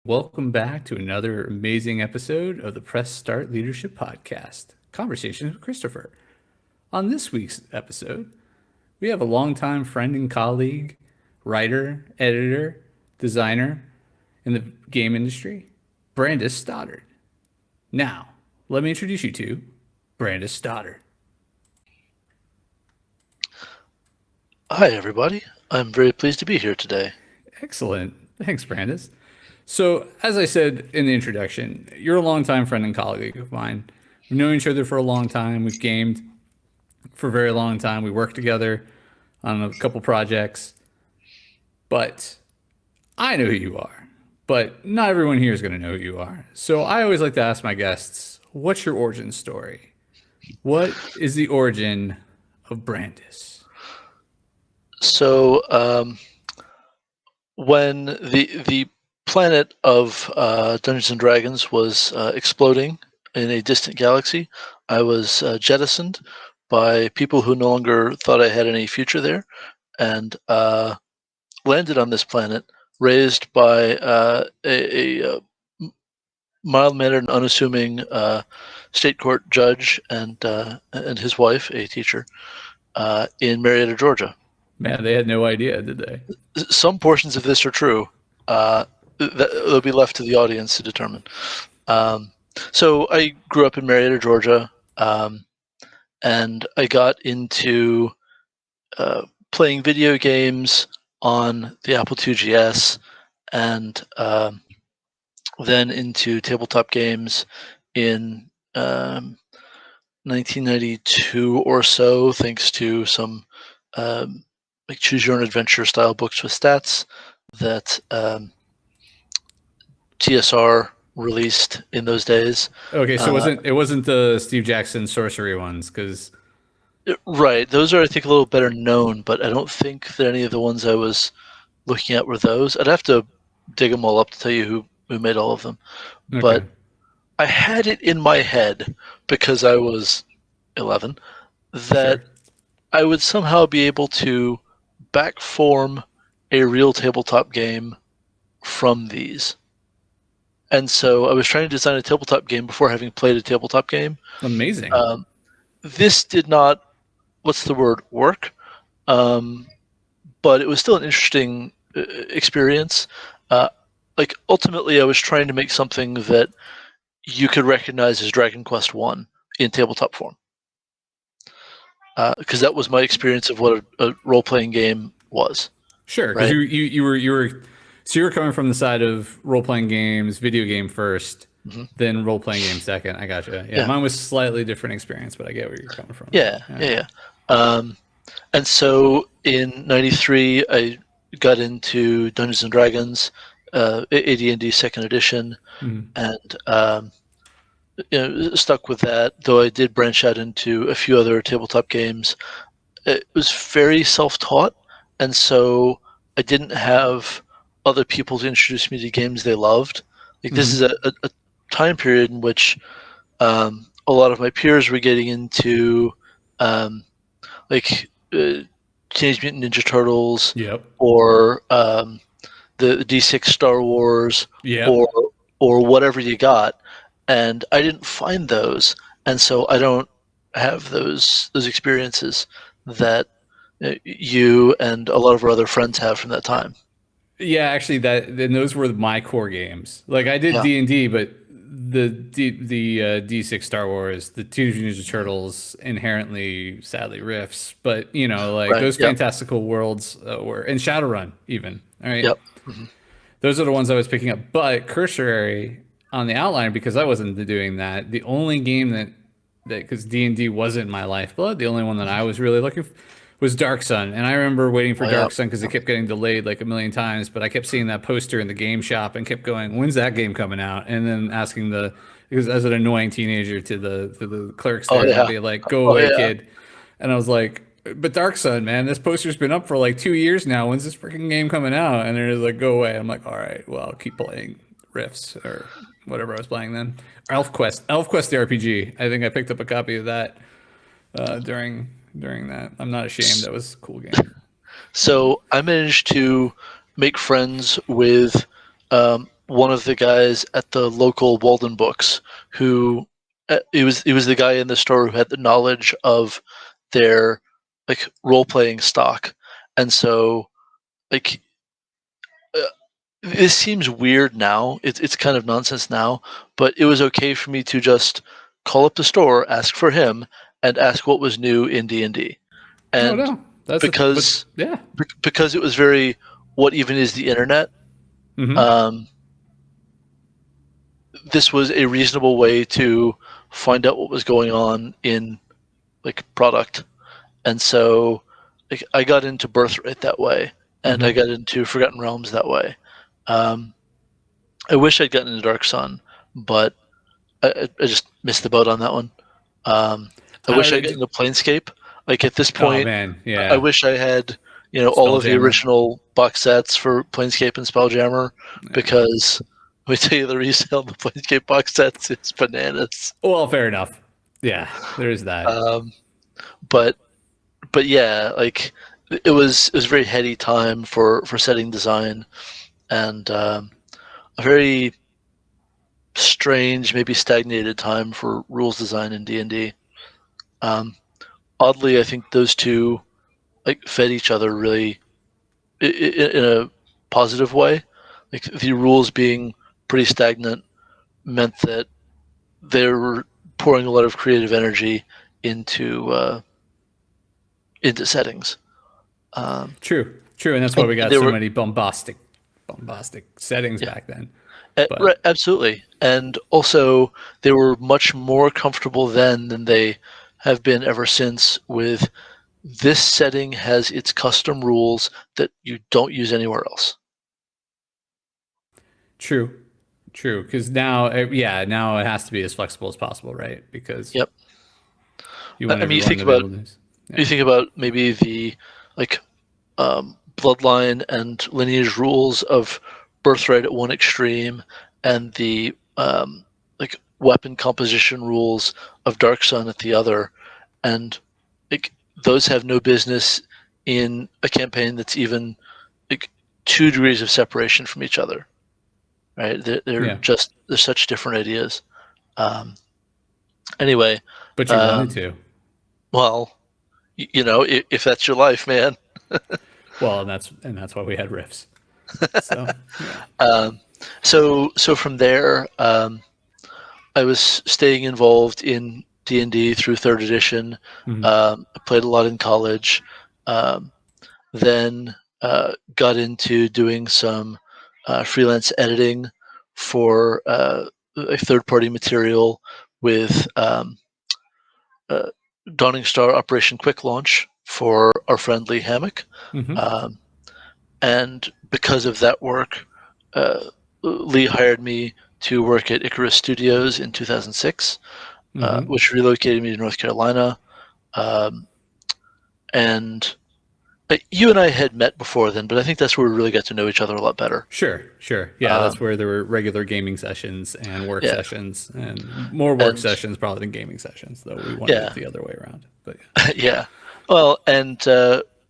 Welcome back to another amazing episode of the Press Start Leadership Podcast, Conversations with Christopher. On this week's episode, we have a longtime friend and colleague, writer, editor, designer in the game industry, Brandes Stoddard. Now, let me introduce you to Brandes Stoddard. Hi, everybody. I'm very pleased to be here today. Excellent. Thanks, Brandes. So, as I said in the introduction, you're a longtime friend and colleague of mine. We've known each other for a long time. We've gamed for a very long time. We worked together on a couple projects. But I know who you are. But not everyone here is going to know who you are. So, I always like to ask my guests, what's your origin story? What is the origin of Brandes? So, when the planet of Dungeons and Dragons was exploding in a distant galaxy, I was jettisoned by people who no longer thought I had any future there, and landed on this planet, raised by a mild-mannered and unassuming state court judge and his wife, a teacher, in Marietta, Georgia. Man, they had no idea, did they? Some portions of this are true. They'll be left to the audience to determine. So I grew up in Marietta, Georgia, and I got into playing video games on the Apple IIgs, and then into tabletop games in 1992 or so, thanks to some like choose your own adventure style books with stats that TSR released in those days. Okay, so it wasn't the Steve Jackson sorcery ones, because Right, those are I think a little better known, but I don't think that any of the ones I was looking at were those. I'd have to dig them all up to tell you who made all of them. okay. But I had it in my head, because I was 11, that Sure. I would somehow be able to backform a real tabletop game from these. And so I was trying to design a tabletop game before having played a tabletop game. Amazing. This did not, work, but it was still an interesting experience. Like ultimately, I was trying to make something that you could recognize as Dragon Quest I in tabletop form, because that was my experience of what a role-playing game was. Sure, because Right? you were so you were coming from the side of role playing games, video game first, Mhm. then role playing game second. I gotcha. Yeah, Yeah. mine was slightly different experience, but I get where you're coming from. Yeah. And so in '93, I got into Dungeons and Dragons, AD&D Second Edition, Mhm. and stuck with that. Though I did branch out into a few other tabletop games. It was very self-taught, and so I didn't have other people to introduce me to games they loved. Like this is a time period in which a lot of my peers were getting into like Teenage Mutant Ninja Turtles Yep. or the D6 Star Wars Yep. or whatever you got, and I didn't find those, and so I don't have those experiences that you and a lot of our other friends have from that time. Yeah, actually, then those were my core games. Like I did Yeah. D&D, but the D6 Star Wars, the Teenage Mutant Ninja Turtles, inherently, sadly, riffs. But like Right. those Yep. fantastical worlds were, and Shadowrun even. All right, Yep. Mhm. those are the ones I was picking up. But cursory on the outline, because I wasn't doing that. The only game that because D&D wasn't my lifeblood, the only one that I was really looking for was Dark Sun. And I remember waiting for Oh yeah. Dark Sun because it kept getting delayed like a million times. But I kept seeing that poster in the game shop and kept going, "When's that game coming out?" And then asking because as an annoying teenager to the clerks Oh there, and yeah. be like, "Go Oh away, yeah. kid." And I was like, "But Dark Sun, man, this poster's been up for like 2 years now. When's this freaking game coming out?" And they're just like, "Go away." I'm like, "All right, well, I'll keep playing Rifts or whatever I was playing then." Elf Quest the RPG. I think I picked up a copy of that during that. I'm not ashamed. That was a cool game. So I managed to make friends with one of the guys at the local Walden Books who he was the guy in the store who had the knowledge of their like role playing stock, and so like uh, this seems weird now. It's kind of nonsense now, but it was okay for me to just call up the store, ask for him, and ask what was new in D&D. No, And no, that's but because yeah. because it was very what even is the internet. Mm-hmm. Um, this was a reasonable way to find out what was going on in like product, and so like, I got into Birthright that way, and I Mm-hmm. got into Forgotten Realms that way. Um, I wish I'd gotten into Dark Sun, but I just missed the boat on that one. Um, I wish I got into Planescape. Like at this Oh point, man, I yeah. wish I had all of the Spelljammer. original box sets for Planescape and Spelljammer, Yeah. because let me tell you, the resale of the Planescape box sets is bananas. Well, fair enough. Yeah, there's that. Um, but yeah, like it was a very heady time for setting design, and a very strange, maybe stagnated time for rules design in D&D. Um, Oddly, I think those two like fed each other really in a positive way. Like the rules being pretty stagnant meant that they were pouring a lot of creative energy into settings. Um, True, true, and that's why and we got they so were many bombastic settings yeah, back then. right, But absolutely, and also they were much more comfortable then than they have been ever since. With this setting has its custom rules that you don't use anywhere else. true, true, because now, yeah, now it has to be as flexible as possible, right? Because Yep. you I want I mean, everyone to be able to. you Yeah. think about maybe the like bloodline and lineage rules of Birthright at one extreme, and the like weapon composition rules of Dark Sun at the other, and like those have no business in a campaign that's even like 2 degrees of separation from each other. Right? Yeah, They're such different ideas. Um, anyway, but you wanted um, to. well, if that's your life, man. Well, and that's why we had riffs. So yeah. Um, so from there, I was staying involved in D&D through third edition. Mhm. I played a lot in college. Um, then got into doing some freelance editing for a third-party material with uh, Dawning Star Operation Quick Launch for our friend Lee Hammock. Mhm. Um, and because of that work, Lee hired me to work at Icarus Studios in 2006, Mhm. which relocated me to North Carolina. Um, and you and I had met before then, but I think that's where we really got to know each other a lot better. Sure, sure. Yeah, that's Um, where there were regular gaming sessions and work yeah, sessions, and more work and sessions probably than gaming sessions, though we wanted it yeah, the other way around. But yeah. Well, and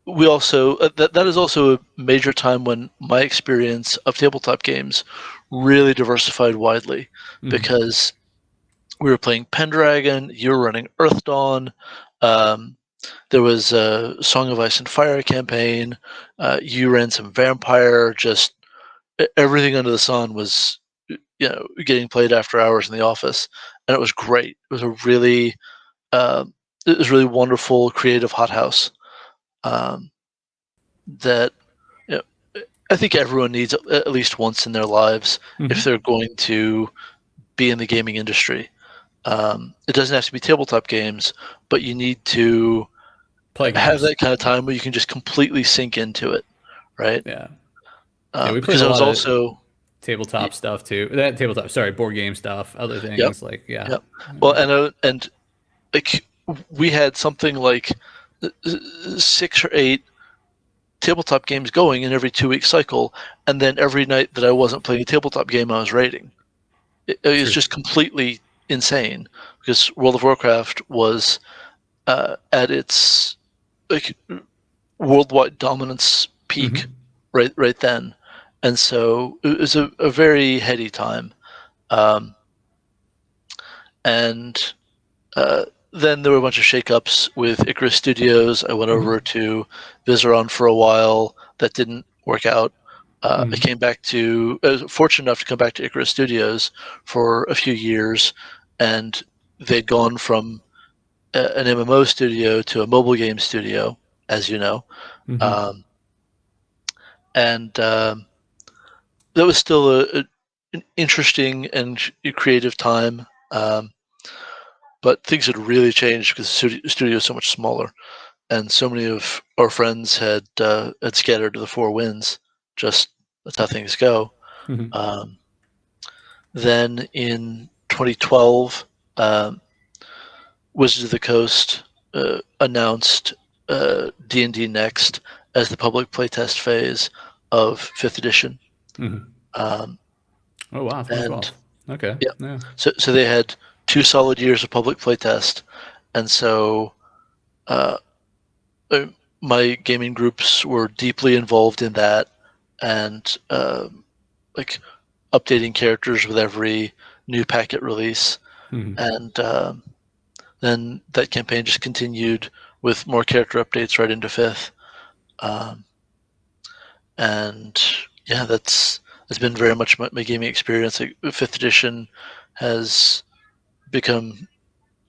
we also that is also a major time when my experience of tabletop games really diversified widely, yeah. Mhm. because we were playing Pendragon, you were running Earth Dawn. Um, there was a Song of Ice and Fire campaign. You ran some Vampire. Just everything under the sun was, getting played after hours in the office, and it was great. Uh, it was really wonderful, creative hothouse um, that you know, I think everyone needs at least once in their lives if Mhm. they're going to be in the gaming industry. It doesn't have to be tabletop games, but you need to Play have games. that kind of time where you can just completely sink into it, right? Yeah. Yeah, we played Because a I was lot of also, tabletop stuff too. That tabletop, sorry, board game stuff, other yep, things like yeah. yep. Well, and like we had something like 6 or 8 tabletop games going in every 2 week cycle, and then every night that I wasn't playing a tabletop game, I was raiding. It was True. just completely insane, because World of Warcraft was at its like worldwide dominance peak Mhm. right then, and so it was a very heady time. Um, and then there were a bunch of shakeups with Icarus Studios. I went over to Viseron for a while. That didn't work out. I came back to, I was fortunate enough to come back to Icarus Studios for a few years, and they'd gone from an MMO studio to a mobile game studio, as you know. Um, and that was still an interesting and creative time. But things had really changed because the studio is so much smaller, and so many of our friends had scattered to the four winds. Just that's how things go. Um, then in 2012, Wizards of the Coast announced D&D Next as the public playtest phase of Fifth Edition. Um, Oh wow, and 2012. Okay. yeah, Yeah. so they had 2 solid years of public playtest, and so uh, my gaming groups were deeply involved in that, and like updating characters with every new packet release, and then that campaign just continued with more character updates right into fifth, um, and yeah, that's been very much my gaming experience. Like, fifth edition has become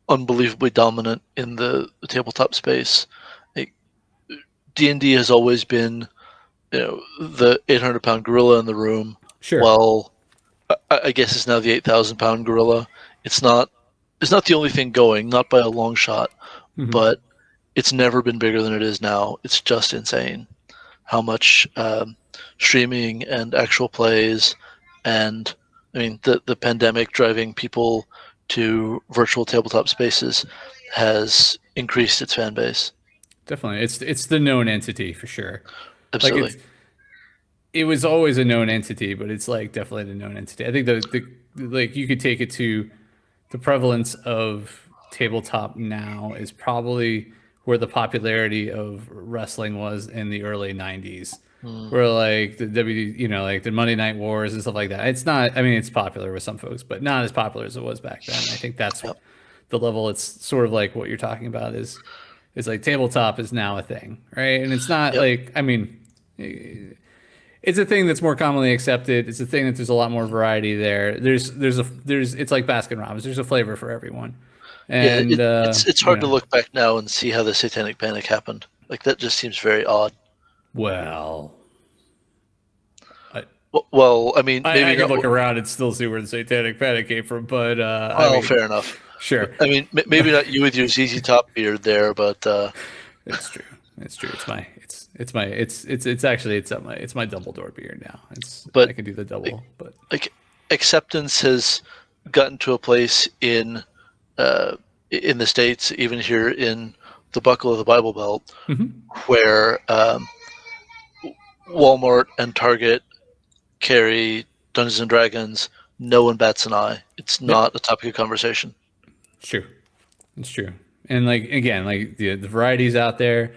unbelievably dominant in the tabletop space. Like, D&D has always been, the 800-pound gorilla in the room. Sure. Well, I guess it's now the 8,000-pound gorilla. It's not. It's not the only thing going, not by a long shot, but it's never been bigger than it is now. It's just insane how much streaming and actual plays, and I mean the pandemic driving people to virtual tabletop spaces has increased its fan base. Definitely. It's the known entity for sure. Like Absolutely. it was always a known entity, but it's like definitely the known entity. I think the like you could take it to the prevalence of tabletop now is probably where the popularity of wrestling was in the early 90s, Mm, where like the like the Monday Night Wars and stuff like that. It's not, I mean, it's popular with some folks, but not as popular as it was back then. I think that's yep. the level. It's sort of like what you're talking about is like tabletop is now a thing, right? And it's not Yep. like, I mean, it's a thing that's more commonly accepted. It's a thing that there's a lot more variety there. There's it's like Baskin Robbins. There's a flavor for everyone, Yeah. and It's hard to look back now and see how the Satanic Panic happened. Like, that just seems very odd. well, I Well, I mean, I maybe could not. look around and still see where the Satanic Panic came from, but I Well, mean, fair enough. sure, I mean, maybe not you with your ZZ Top beard there, but it's true. It's true. It's actually it's my Dumbledore beard now. I but can do the like, double, but like acceptance has gotten to a place uh, in the states, even here in the buckle of the Bible Belt, where Walmart and Target carry Dungeons and Dragons. No one bats an eye. It's yep, not a topic of conversation. it's true. It's true. And like again, like the varieties out there.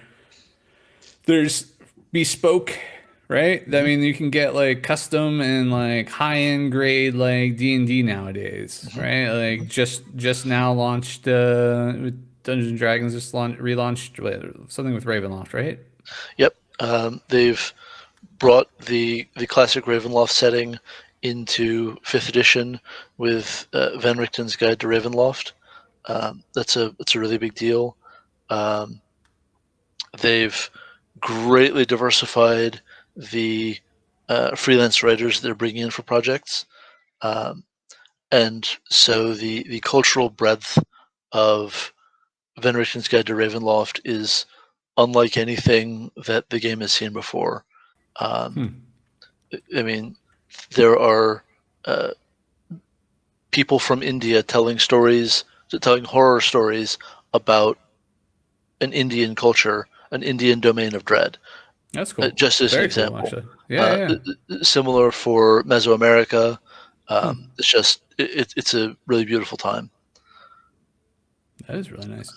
There's bespoke, right? I Mm-hmm. mean, you can get like custom and like high end grade like D&D nowadays, Mm-hmm. right? Mm-hmm. Like just now launched Dungeons and Dragons just relaunched something with Ravenloft, right? Yep. They've brought the classic Ravenloft setting into fifth edition with Van Richten's Guide to Ravenloft. That's a really big deal. Um, they've greatly diversified the freelance writers they're bringing in for projects, um, and so the cultural breadth of Van Richten's Guide to Ravenloft is unlike anything that the game has seen before. Um, I mean, there are uh, people from India telling horror stories about an Indian culture, an Indian domain of dread. That's cool. Just as an Very cool, example, actually. Yeah, yeah. similar for Mesoamerica. It's a really beautiful time. That is really nice.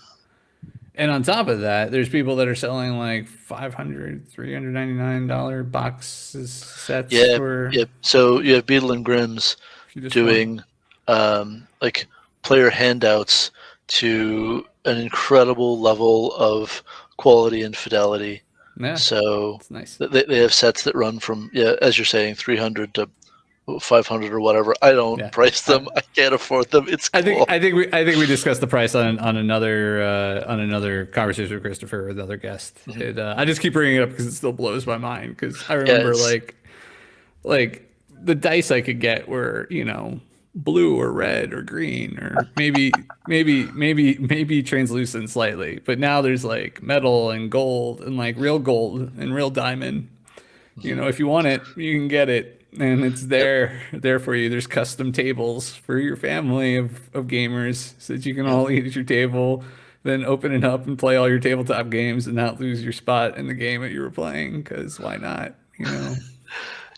And on top of that, there's people that are selling like $500, $399 boxes sets Yeah, for yeah. So you have Beadle and Grimm's if you just want. doing like player handouts to an incredible level of quality and fidelity. Yeah, So it's nice. they have sets that run from, yeah, as you're saying, 300 to 500 or whatever. I don't Yeah. price I, them. I can't afford them. It's cool. I think we discussed the price on another conversation with Christopher with another guest. Mhm. I just keep bringing it up because it still blows my mind because I Yeah, remember like the dice I could get were, blue or red or green or maybe translucent slightly. But now there's like metal and gold and like real gold and real diamond. mhm. If you want it, you can get it. And it's Yep. there for you. There's custom tables for your family of gamers so that you can Yeah. all eat at your table, then open it up and play all your tabletop games and not lose your spot in the game that you were playing. Because why not?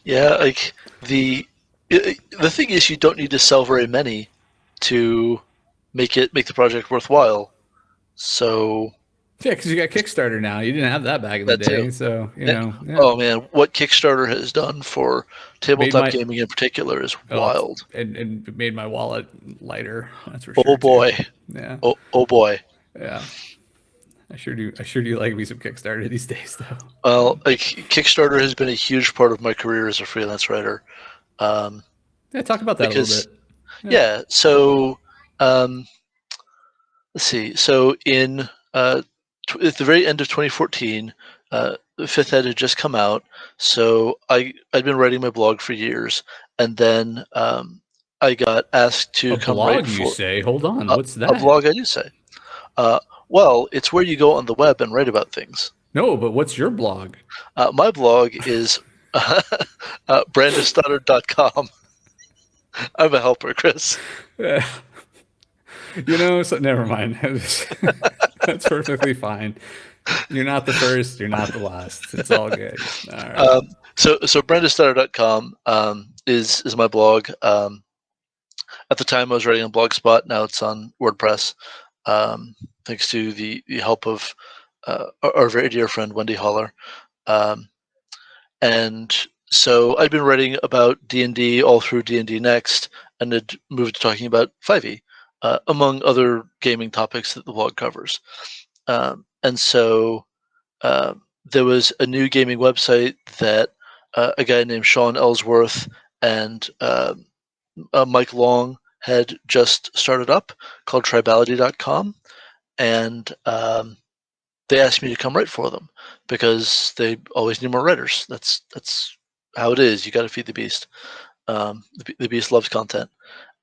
Yeah, like the thing is, you don't need to sell very many to make the project worthwhile. So Yeah, because you got Kickstarter now. You didn't have that back in the that too. day. So, Yeah. yeah. Oh man, what Kickstarter has done for Made tabletop my, gaming in particular is oh, wild. and made my wallet lighter. That's for Oh sure, too. boy. Yeah. Oh boy. Yeah. I sure do like me some Kickstarter these days, though. Well, like Kickstarter has been a huge part of my career as a freelance writer. Um, Yeah, talk about that a little because bit. Yeah. yeah, so um, let's see. So in at the very end of 2014, Fifth Ed had just come out. So I'd been writing my blog for years, and then I got asked A to come write blog, you for say? Hold on. a, What's a that? blog. I do say, uh, well, it's where you go on the web and write about things. No, but what's your blog? My blog is brandesstoddard.com. I'm a helper, Chris. Yeah. So never mind. That's perfectly fine. You're not the first. You're not the last. It's all good. All right. So brandesstoddard.com is my blog. At the time, I was writing on Blogspot. Now it's on WordPress, thanks to the help of our very dear friend Wendy Holler. Um, and so I'd been writing about D&D all through D&D Next, and had moved to talking about 5e, among other gaming topics that the blog covers. And so there was a new gaming website that a guy named Sean Ellsworth and Mike Long had just started up called tribality.com. And they asked me to come write for them because they always need more writers. That's how it is. You got to feed the beast. The beast loves content.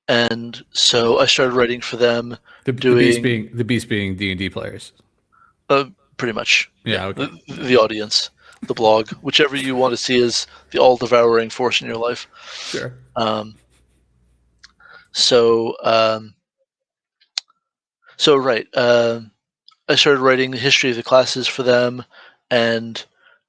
And so I started writing for them, doing The beast being D&D players. uh, pretty much, yeah, Yeah. Okay. the audience, the blog, whichever you want to see as the all-devouring force in your life. Sure. Um, so so right, I started writing the history of the classes for them, and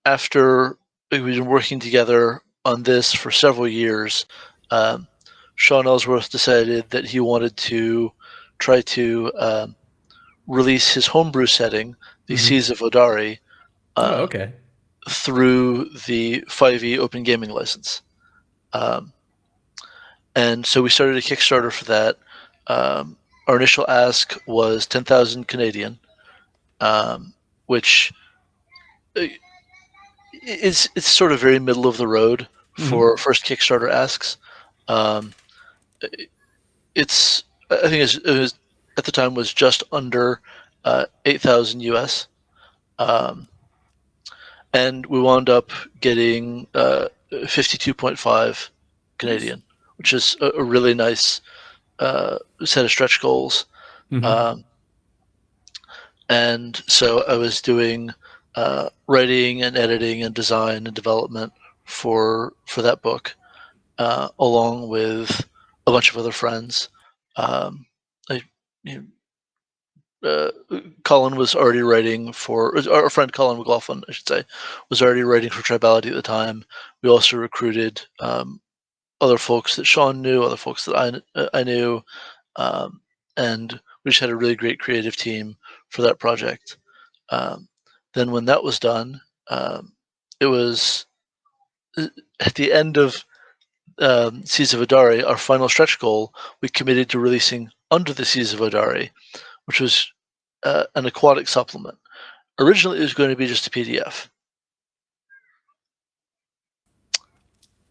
after we've been working together on this for several years, um, Sean Ellsworth decided that he wanted to try to release his homebrew setting, the Hmm. Seas of Odari, Oh, uh, okay. through the 5e Open Gaming License. Um, and so we started a Kickstarter for that. Our initial ask was 10,000 Canadian, which uh, it's sort of very middle of the road Hmm. for first Kickstarter asks. Um, it's I think it was at the time was just under 8,000 US, um, and we wound up getting 52.5 Nice. Canadian, which is a really nice set of stretch goals. Hmm. Um, and so I was doing writing and editing and design and development for that book, along with a bunch of other friends. Um, I, you Colin was already writing for our friend Colin McLaughlin, I should say, was already writing for Tribality at the time. We also recruited other folks that Sean knew, other folks that I knew, um, and we just had a really great creative team for that project. Then when that was done, it was at the end of Seas of Odari, our final stretch goal. We committed to releasing Under the Seas of Odari, which was an aquatic supplement. Originally, it was going to be just a PDF.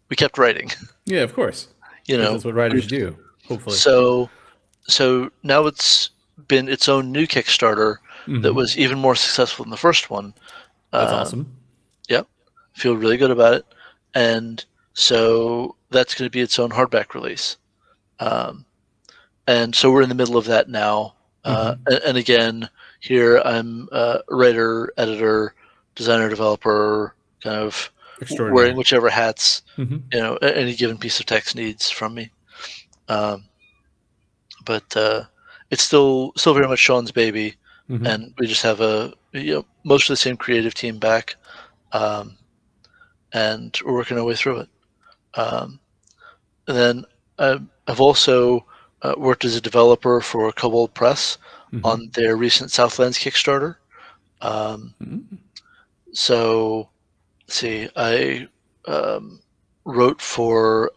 We kept writing. Yeah, of course. You Because know, that's what writers do, hopefully. So now it's been its own new Kickstarter that was even more successful than the first one. That's awesome. Yep, feel really good about it, and so that's going to be its own hardback release. And so we're in the middle of that now. And again, here I'm writer, editor, designer, developer, kind of wearing Extraordinary. whichever hats any given piece of text needs from me. But it's still very much Sean's baby, and we just have most of the same creative team back, and we're working our way through it. And then I've also worked as a developer for Kobold Press on their recent Southlands Kickstarter. So, let's see, I wrote for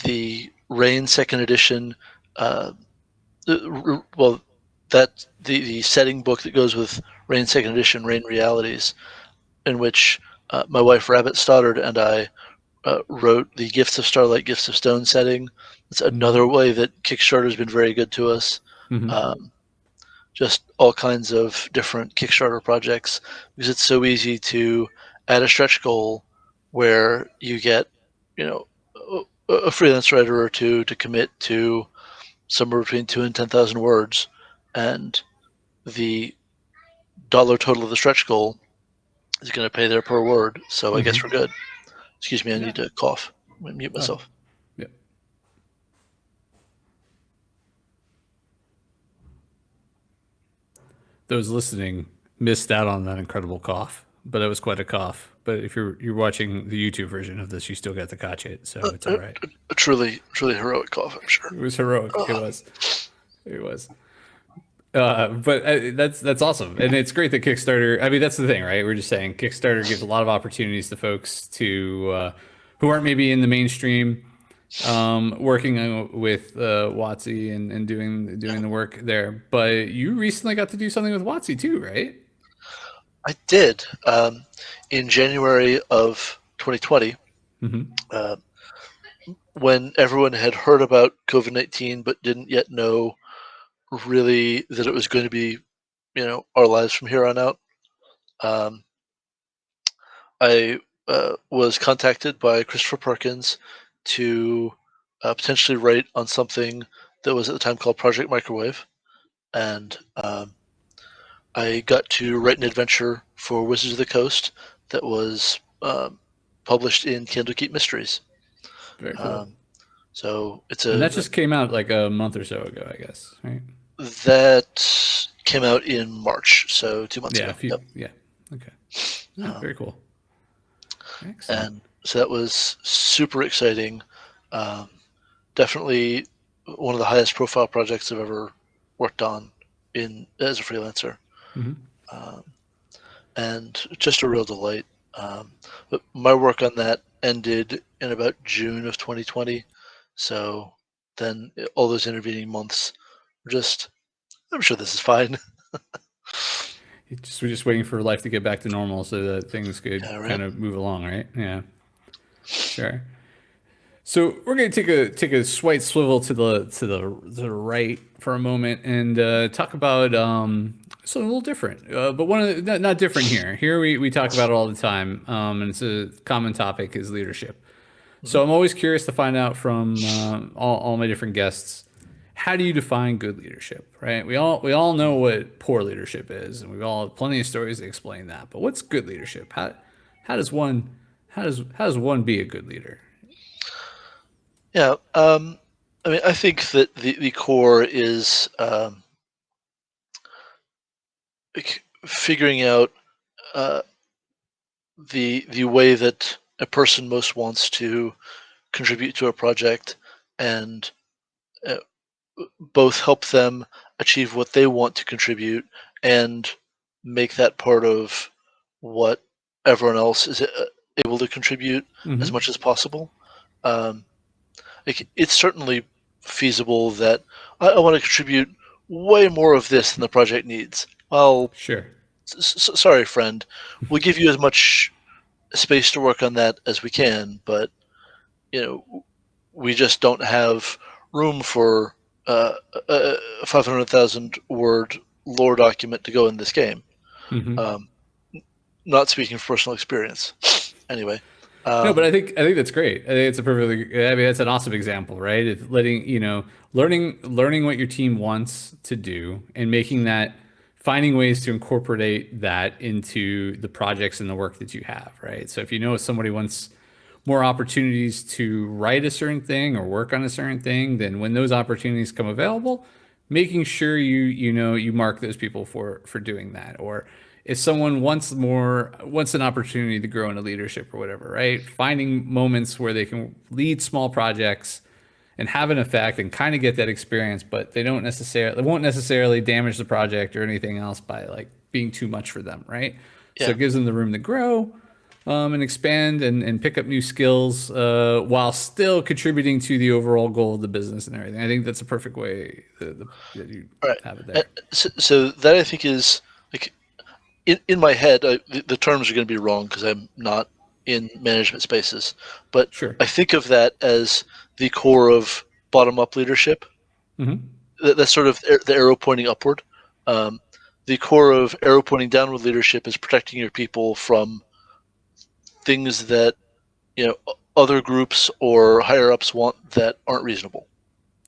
the Rain Second Edition. Well, that the setting book that goes with Rain Second Edition, Rain Realities, in which my wife Rabbit Stoddard and I wrote the Gifts of Starlight, Gifts of Stone setting. It's another way that Kickstarter has been very good to us. Just all kinds of different Kickstarter projects, because it's so easy to add a stretch goal where you get, a freelance writer or two to commit to somewhere between 2 and 10,000 words, and the dollar total of the stretch goal is going to pay there per word. So I guess we're good. Excuse me, I need to cough. I'm going to mute myself. Yep. Those listening missed out on that incredible cough, but it was quite a cough. But if you're watching the YouTube version of this, you still got to catch it, so it's all right. A truly heroic cough, I'm sure. It was heroic. It was. But that's awesome, and it's great that Kickstarter. I mean, that's the thing, right? We're just saying Kickstarter gives a lot of opportunities to folks to who aren't maybe in the mainstream, working with WotC and doing the work there. But you recently got to do something with WotC too, right? I did in January of 2020, when everyone had heard about COVID-19 but didn't yet know really that it was going to be, our lives from here on out. I was contacted by Christopher Perkins to potentially write on something that was at the time called Project Microwave, and I got to write an adventure for Wizards of the Coast that was published in Candlekeep Mysteries. Very cool. So and that just came out like a month or so ago, I guess, right? That came out in March, so 2 months ago. Yeah. Okay. Very cool. Excellent. And so that was super exciting. Definitely one of the highest profile projects I've ever worked on as a freelancer. And just a real delight. But my work on that ended in about June of 2020. So then all those intervening months were just, I'm sure this is fine. We're just waiting for life to get back to normal so that things could kind of move along, right? Yeah. Sure. So we're going to take a slight swivel to the right for a moment and talk about something a little different, but one of the, not different here. Here we talk about it all the time, and it's a common topic is leadership. So I'm always curious to find out from all my different guests, how do you define good leadership? Right? We all know what poor leadership is, and we've all have plenty of stories to explain that. But what's good leadership? How does one be a good leader? Yeah, I mean, I think that the core is figuring out the way that a person most wants to contribute to a project, and both help them achieve what they want to contribute and make that part of what everyone else is able to contribute as Mm-hmm. much as possible. Um, it's certainly feasible that I want to contribute way more of this than the project needs. Well, Sure. sorry, friend. We'll give you as much space to work on that as we can, but we just don't have room for a 500,000 word lore document to go in this game. Mm-hmm. Um, not speaking from personal experience. Anyway, No, but um, I think that's great. I think it's a perfectly. I mean, that's an awesome example, right? It's letting learning what your team wants to do and making that, finding ways to incorporate that into the projects and the work that you have, right? So if you know somebody wants more opportunities to write a certain thing or work on a certain thing, then when those opportunities come available, making sure you mark those people for doing that. Or if someone wants an opportunity to grow into leadership or whatever, right? Finding moments where they can lead small projects and have an effect and kind of get that experience, but they won't necessarily damage the project or anything else by like being too much for them, right? So yeah, it gives them the room to grow, and expand and pick up new skills, while still contributing to the overall goal of the business and everything. I think that's a perfect way that you all right. have it Uh, there. So that I think is like in my head. The terms are going to be wrong because I'm not in management spaces, but Sure. I think of that as the core of bottom-up leadership. Hmm. That's sort of the arrow pointing upward. Um, the core of arrow pointing downward leadership is protecting your people from things that other groups or higher ups want that aren't reasonable.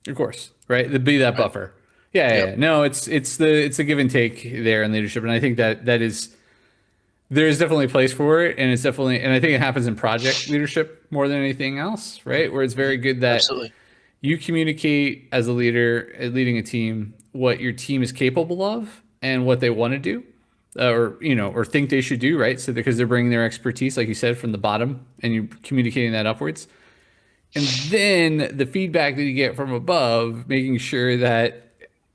Of course, right? To be that Right. buffer. Yeah, yeah, Yep. yeah. No, it's a give and take there in leadership, and I think that is there's definitely a place for it, and I think it happens in project leadership more than anything else, right? Where it's very good that Absolutely. you communicate as a leader, leading a team, what your team is capable of and what they want to do, or think they should do, right? So because they're bringing their expertise, like you said, from the bottom, and you're communicating that upwards, and then the feedback that you get from above, making sure that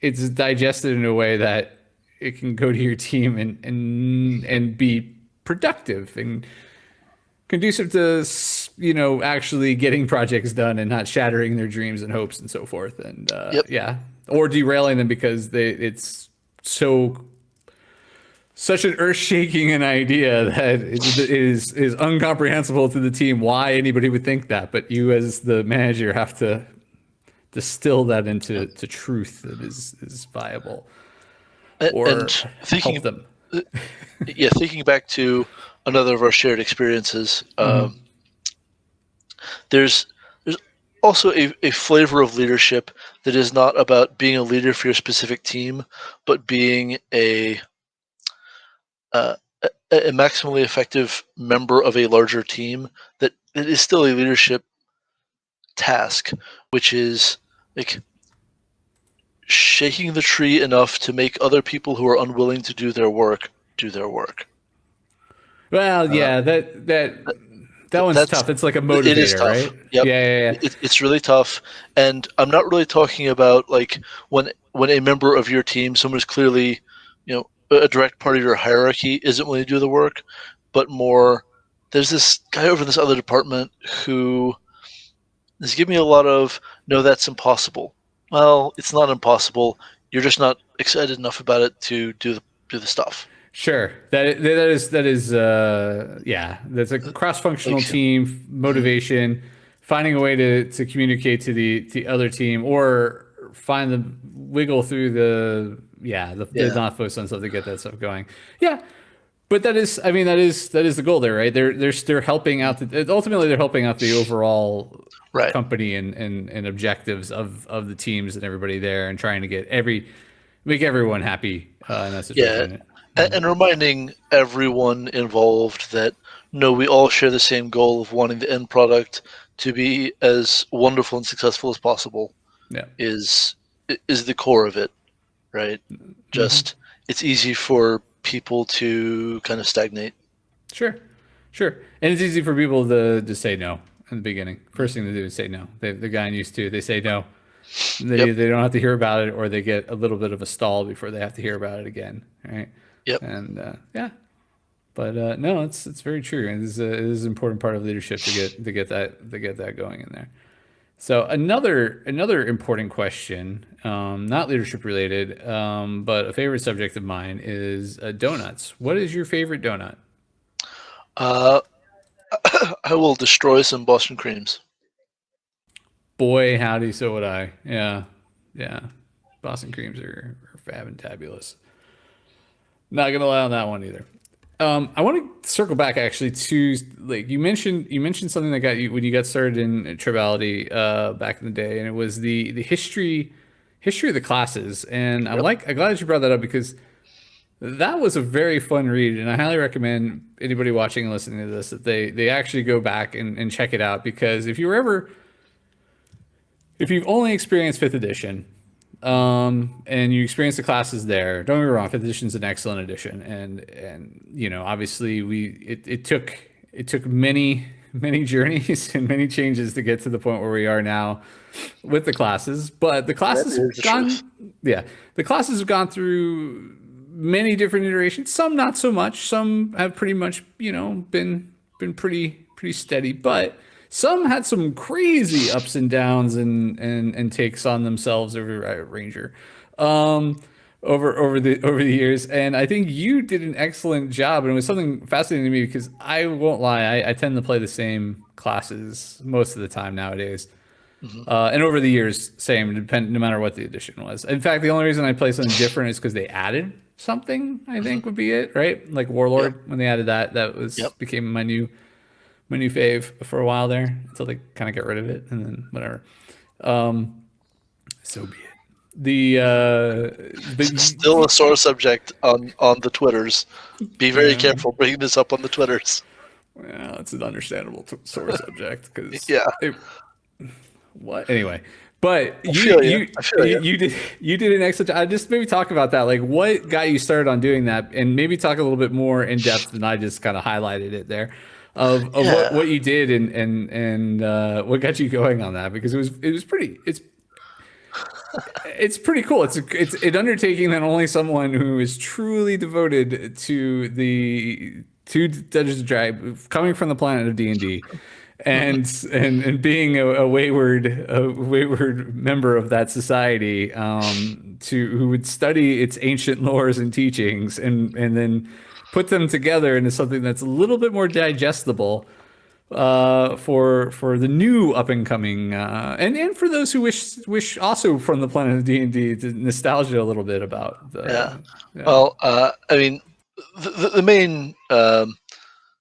it's digested in a way that it can go to your team and be productive and conducive to actually getting projects done and not shattering their dreams and hopes and so forth, and Yep. yeah, or derailing them because it's so such an earth-shaking an idea that is incomprehensible to the team why anybody would think that, but you as the manager have to distill that into to truth that is viable And or help thinking, them. uh, yeah, thinking back to another of our shared experiences, Hmm. there's also a flavor of leadership that is not about being a leader for your specific team, but being uh, a maximally effective member of a larger team that it is still a leadership task, which is like shaking the tree enough to make other people who are unwilling to do their work do their work. Well, Uh, yeah, that one's that's tough. It's like a it is motivator, tough. right? Yep, Yeah, yeah, yeah. it's really tough, and I'm not really talking about like when a member of your team, someone who's clearly, a direct part of your hierarchy, isn't willing to do the work, but more, there's this guy over in this other department who is giving me a lot of no, that's impossible. Well, it's not impossible. You're just not excited enough about it to do the stuff. Sure. That is yeah, that's a cross-functional Like, team mhm, motivation, finding a way to communicate to the other team or find the wiggle through the yeah, not focus on stuff to get that stuff going. Yeah. But I mean that is the goal there, right? They're helping out ultimately they're helping out the overall right. company and objectives of the teams and everybody there and trying to make everyone happy in that Yeah, situation. and reminding everyone involved that no, we all share the same goal of wanting the end product to be as wonderful and successful as possible Yeah. is is the core of it, right? Hmm. Just it's easy for people to kind of stagnate. Sure, sure. And it's easy for people to say no in the beginning. Mhm. First thing to do is say no. The guy used to, they say no. Yep. They don't have to hear about it, or they get a little bit of a stall before they have to hear about it again, right? Yep. And yeah, but no, it's very true. It is an important part of leadership to get that going in there. So another important question, not leadership related, but a favorite subject of mine is donuts. What is your favorite donut? Uh, I will destroy some Boston creams. Boy, howdy, so would I. Yeah, yeah. Boston creams are fab and tabulous. Not gonna lie on that one either. I want to circle back actually to like you mentioned something that got you when you got started in tribality back in the day, and it was the history of the classes. And Yep. I'm glad that you brought that up because that was a very fun read, and I highly recommend anybody watching and listening to this that they actually go back and check it out because if you've only experienced fifth edition, and you experience the classes there, don't get me wrong, fifth edition is an excellent edition, and obviously it took many journeys and many changes to get to the point where we are now with the classes, but the That classes is the truth. yeah, the classes have gone through many different iterations. Some not so much. Some have pretty much been pretty steady, but some had some crazy ups and downs and takes on themselves over Ranger, over the years. And I think you did an excellent job, and it was something fascinating to me because I won't lie, I tend to play the same classes most of the time nowadays. Hmm. And over the years, same, no matter what the edition was. In fact, the only reason I play something different is because they added something, I Hmm. think would be it, right? Like Yep. Warlord, when they added that, Yep. became my new fave for a while there until they kind of get rid of it and then whatever. Um, so be it. Still a sore subject on the Twitters. Be very Yeah, careful bringing this up on the Twitters. well, it's an understandable sore subject because Yeah, it what anyway. But I feel you. I feel you. you did an excellent job. I just maybe talk about that. Like what got you started on doing that, and maybe talk a little bit more in depth than I just kind of highlighted it there, of Yeah. what you did and what got you going on that because it was pretty it's pretty cool. It's an undertaking that only someone who is truly devoted to Dungeons and Dragons, coming from the planet of D&D, and being a wayward member of that society, to who would study its ancient lores and teachings and then put them together into something that's a little bit more digestible for the new up and coming, and for those who wish also from the planet of D&D to nostalgia a little bit about Yeah. the yeah. Well, I mean, the main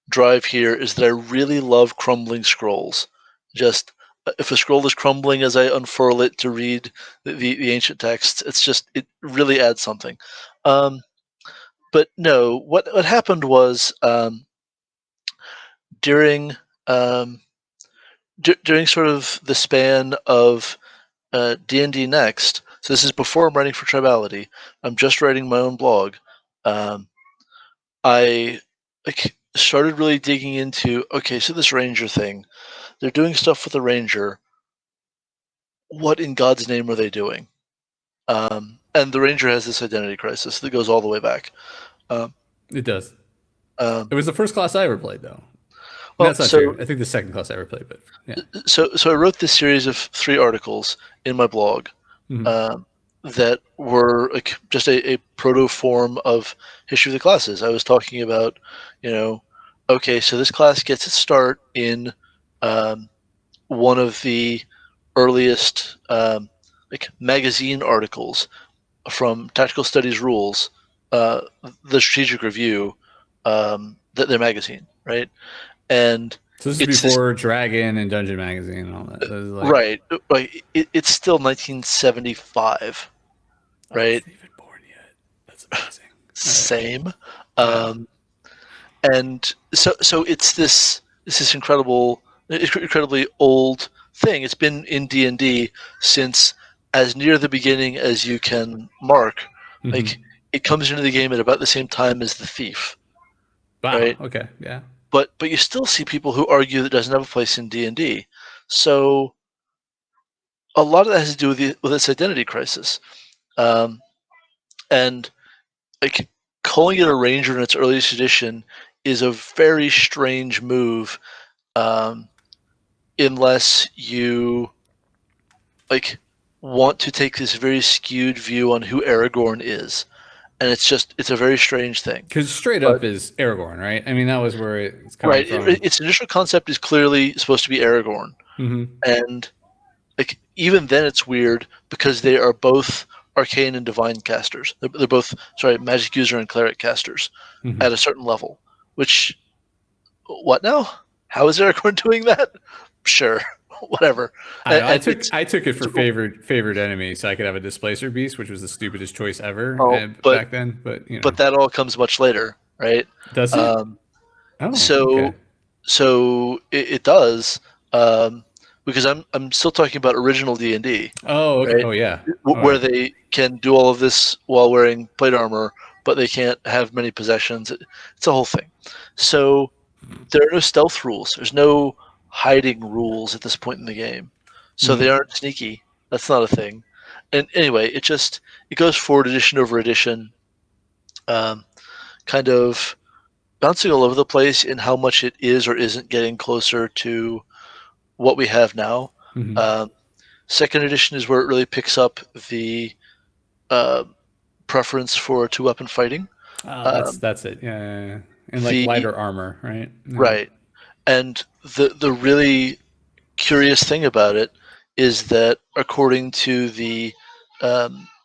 drive here is that I really love crumbling scrolls. Just if a scroll is crumbling as I unfurl it to read the ancient texts, it really adds something. Um, but no, what happened was during um, during sort of the span of D&D Next. So this is before I'm writing for Tribality. I'm just writing my own blog. Um, I like started really digging into, okay, so this ranger thing, they're doing stuff with the ranger. What in God's name are they doing? And the ranger has this identity crisis that goes all the way back. Um, It does. um, It was the first class I ever played though. well, That's not so true. I think the second class I ever played, but yeah. so I wrote this series of 3 articles in my blog, Mhm. um, that were like just a proto form of history of the classes. I was talking about, you know, okay, so this class gets its start in um, one of the earliest like magazine articles from Tactical Studies Rules, uh, the Strategic Review, their magazine, right? And So this is it's this before Dragon and Dungeon Magazine and all that. This is like right, right. It's still 1975, I right? wasn't even born yet. That's amazing. All right. Same. Yeah. Um, and so it's this incredibly old thing. It's been in D&D since as near the beginning as you can mark. Like Hmm. it comes into the game at about the same time as the thief, Wow. right? Okay. Yeah. But you still see people who argue that it doesn't have a place in D&D. So a lot of that has to do with its identity crisis, um, and like calling it a ranger in its earliest edition is a very strange move, um, unless you like want to take this very skewed view on who Aragorn is, and it's a very strange thing. Because straight But up is Aragorn, right? I mean, that was where it's coming right, from. its initial concept is clearly supposed to be Aragorn, Hmm. and like even then it's weird because they are both arcane and divine casters. They're both magic user and cleric casters Hmm. at a certain level. Which what now? How is Aragorn doing that? Sure, whatever. I don't And, know. and it's I took it for it's- favored enemy, so I could have a displacer beast, which was the stupidest choice ever oh, back then. But but that all comes much later, right? does it? Um, Oh, so okay. so it does, because I'm still talking about original D&D, Oh, okay. right? Oh, yeah. All Where right. they can do all of this while wearing plate armor, but they can't have many possessions. It's a whole thing. So there are no stealth rules. There's no hiding rules at this point in the game. So they Hmm. aren't sneaky. That's not a thing. And anyway, it goes forward edition over edition, um, kind of bouncing all over the place in how much it is or isn't getting closer to what we have now. Hmm. Um, Second edition is where it really picks up the uh, preference for two-weapon fighting. Oh, Um, that's it. Yeah, yeah, yeah. And like the lighter armor, right? Yeah. right, and the really curious thing about it is that according to the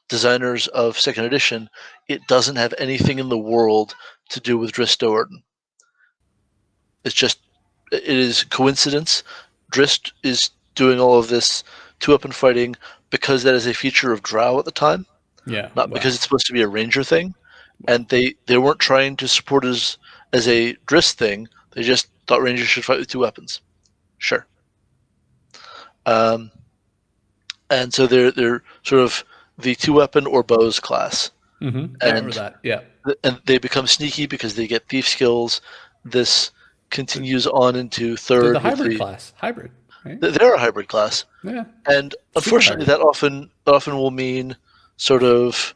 designers of second edition, it doesn't have anything in the world to do with Drizzt Do'Urden. It's just it is coincidence. Drizzt is doing all of this two-weapon fighting because that is a feature of Drow at the time, Yeah. not because Wow. it's supposed to be a ranger thing. Wow. And they weren't trying to support as a Drizzt thing. They just thought rangers should fight with two weapons. Sure. Um, and so they're sort of the two weapon or bows class, Hmm. I remember and that. Yeah. they become sneaky because they get thief skills. This continues on into They're the third with hybrid class. Hybrid, right? they're a hybrid class, Yeah. and Super unfortunately hybrid. that often will mean sort of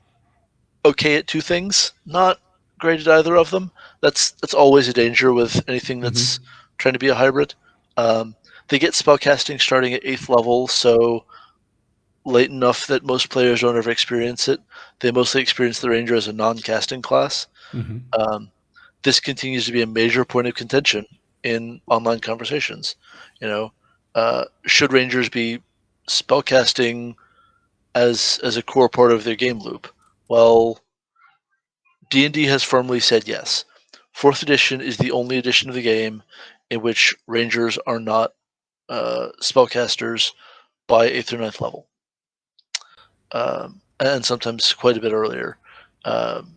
okay at two things, not great at either of them. That's always a danger with anything that's Hmm. trying to be a hybrid. Um, they get spellcasting starting at 8th level, so late enough that most players don't ever experience it. They mostly experience the ranger as a non-casting class. Hmm. Um, this continues to be a major point of contention in online conversations. You know, should rangers be spellcasting as a core part of their game loop? Well, D&D has firmly said yes. Fourth edition is the only edition of the game in which rangers are not spellcasters by 8th or ninth level, and sometimes quite a bit earlier. Um,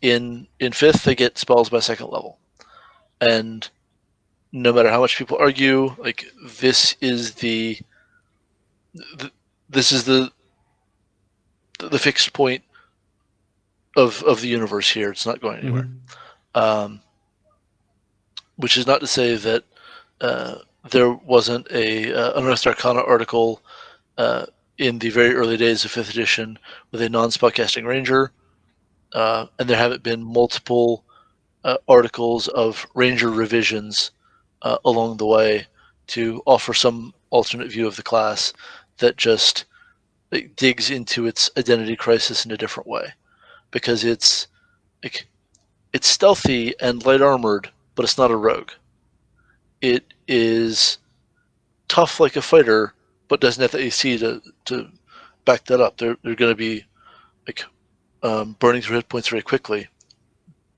in 5th, they get spells by 2nd level, and no matter how much people argue, like th- this is the fixed point of the universe here. It's not going anywhere. Hmm. Um, which is not to say that uh, there wasn't a Unearthed Arcana article uh, in the very early days of 5th edition with a non-spellcasting ranger, and there haven't been multiple articles of ranger revisions along the way to offer some alternate view of the class that just digs into its identity crisis in a different way, because like, it's stealthy and light armored, but it's not a rogue. It is tough like a fighter, but doesn't have the AC to back that up. They're going to be like burning through hit points very quickly,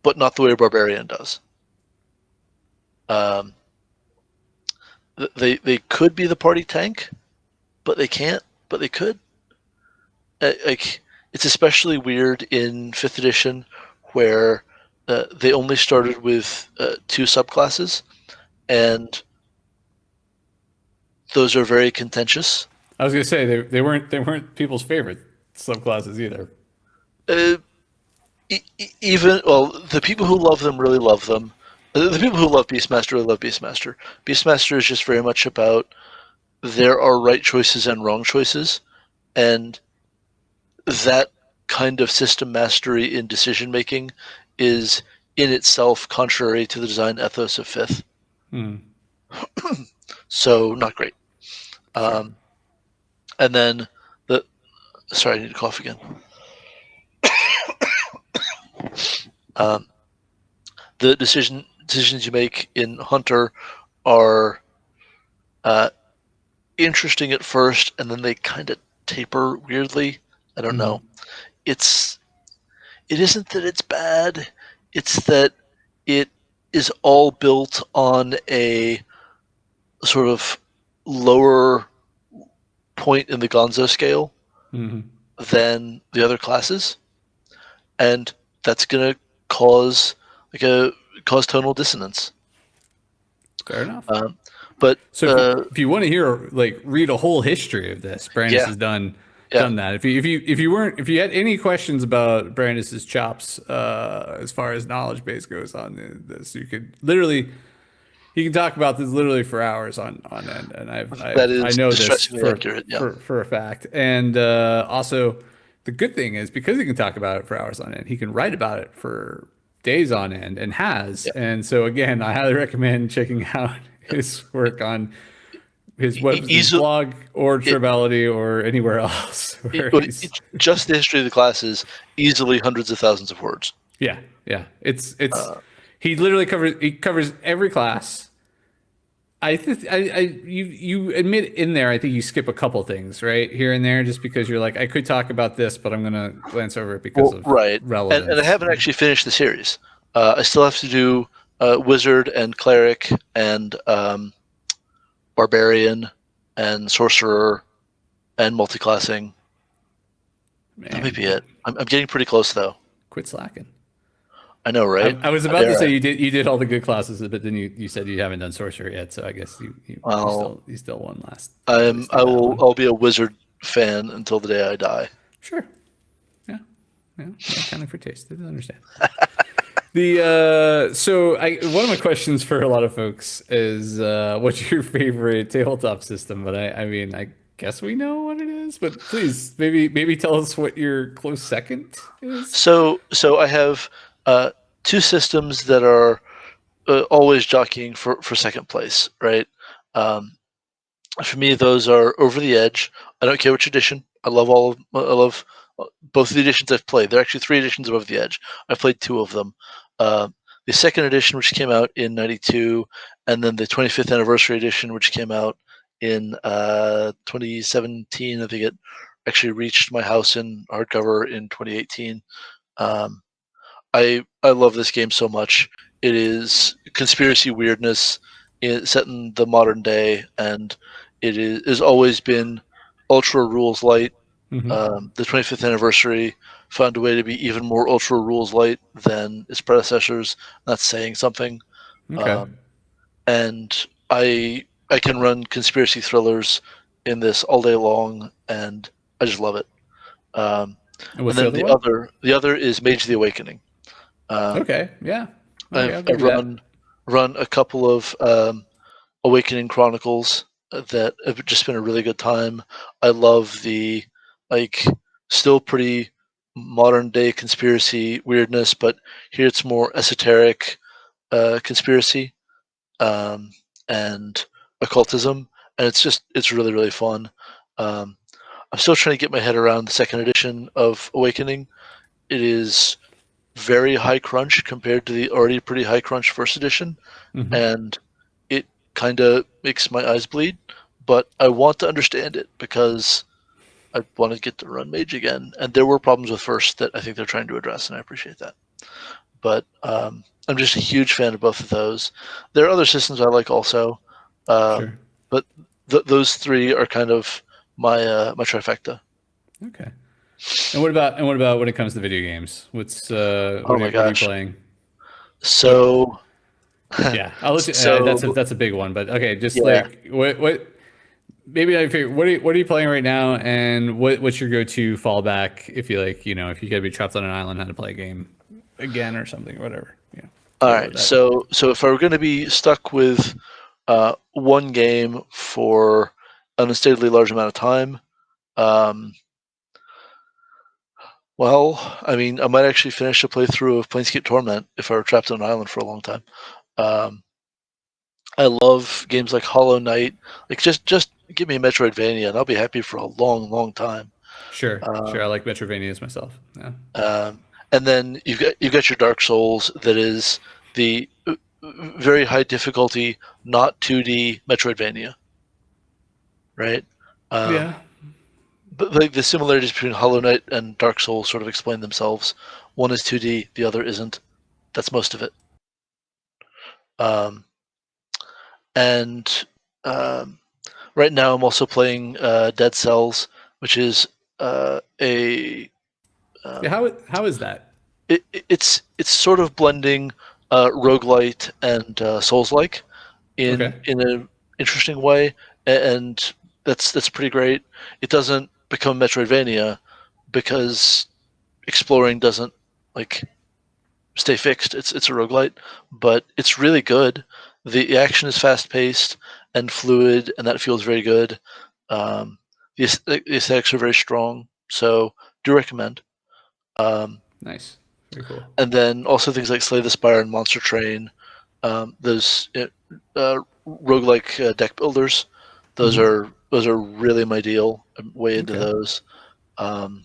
but not the way a barbarian does. Um, they could be the party tank, but they can't. But they could. Like it's especially weird in 5th edition, where they only started with two subclasses, and those are very contentious. I was gonna say they weren't people's favorite subclasses either. Uh, Even well, the people who love them really love them. The people who love Beastmaster really love Beastmaster. Beastmaster is just very much about there are right choices and wrong choices, and that kind of system mastery in decision making is in itself contrary to the design ethos of Fifth. So not great. Sure. And then sorry, I need to cough again. The decisions you make in Hunter are interesting at first, and then they kind of taper weirdly. I don't know. It isn't that it's bad. It's that it is all built on a sort of lower point in the Gonzo scale than the other classes, and that's gonna cause cause tonal dissonance. Fair enough. But so if you want to hear, like, read a whole history of this, Brandes has done that. If you had any questions about Brandes's chops as far as knowledge base goes on this, you could literally. He can talk about this literally for hours on end, and I know this for a fact. And also, the good thing is, because he can talk about it for hours on end, he can write about it for days on end, and has. Yeah. And so, again, I highly recommend checking out his work on his blog or Trebellity or anywhere else. Just the history of the classes, easily hundreds of thousands of words. Yeah. It's he literally covers every class. You admit in there, I think you skip a couple things right here and there, just because you're like, I could talk about this, but I'm gonna glance over it because of relevance. And I haven't actually finished the series. I still have to do Wizard and Cleric and Barbarian and Sorcerer and Multiclassing. That may be it. I'm getting pretty close though. Quit slacking. I know, right? I was about to say you did all the good classes, but then you said you haven't done Sorcerer yet, so I guess you still won last. I'll be a Wizard fan until the day I die. Sure. Yeah. Accounting for taste. I didn't understand. One of my questions for a lot of folks is, what's your favorite tabletop system? But I guess we know what it is, but please maybe tell us what your close second is. So I have two systems that are always jockeying for second place, right? For me, those are Over the Edge. I don't care which edition. I love both of the editions I've played. There are actually 3 editions of Over the Edge. I've played 2 of them. The second edition, which came out in '92, and then the 25th anniversary edition, which came out in 2017. I think it actually reached my house in hardcover in 2018. I love this game so much. It is conspiracy weirdness set in the modern day, and it has always been ultra rules light. The 25th anniversary found a way to be even more ultra rules light than its predecessors. That's saying something. Okay. And I can run conspiracy thrillers in this all day long, and I just love it. And then the other is Mage the Awakening. Okay. Yeah. Okay, I've run a couple of Awakening Chronicles that have just been a really good time. I love the still pretty modern day conspiracy weirdness, but here it's more esoteric conspiracy and occultism, and it's really, really fun. I'm still trying to get my head around the second edition of Awakening. It is very high crunch compared to the already pretty high crunch first edition, and it kind of makes my eyes bleed, but I want to understand it because I want to get to run Mage again, and there were problems with first that I think they're trying to address, and I appreciate that. But I'm just a huge fan of both of those. There are other systems I like also, sure. but those 3 are kind of my my trifecta. Okay. And what about when it comes to video games? What are you playing? So yeah, I'll let you, that's a big one, but okay, just like what maybe I figure what are you playing right now, and what's your go-to fallback if you if you gotta be trapped on an island, how to play a game again or something or whatever. Yeah. All right. So if I were going to be stuck with one game for unsteadily large amount of time. Um, well, I mean, I might actually finish a playthrough of Planescape Torment if I were trapped on an island for a long time. Um, I love games like Hollow Knight. Like just give me a Metroidvania, and I'll be happy for a long, long time. Sure, sure. I Um, like Metrovanias myself. Yeah. and then you've got your Dark Souls that is the very high difficulty, not 2D Metroidvania, right? Um, Yeah. but like the similarities between Hollow Knight and Dark Souls sort of explain themselves. One is 2D, the other isn't. That's most of it. Um, and um, right now, I'm also playing Dead Cells, which is a Yeah. um, How is that? it's sort of blending roguelite and Souls-like Okay. in an interesting way, and that's pretty great. It doesn't become Metroidvania because exploring doesn't like stay fixed. It's a roguelite, but it's really good. The action is fast paced and fluid, and that feels very good. Um, the aesthetics are very strong, so do recommend. Um, Nice. Very cool. and then also things like Slay the Spire and Monster Train. Those roguelike deck builders. Hmm. Those are really my deal. I'm way into Okay. those. Um,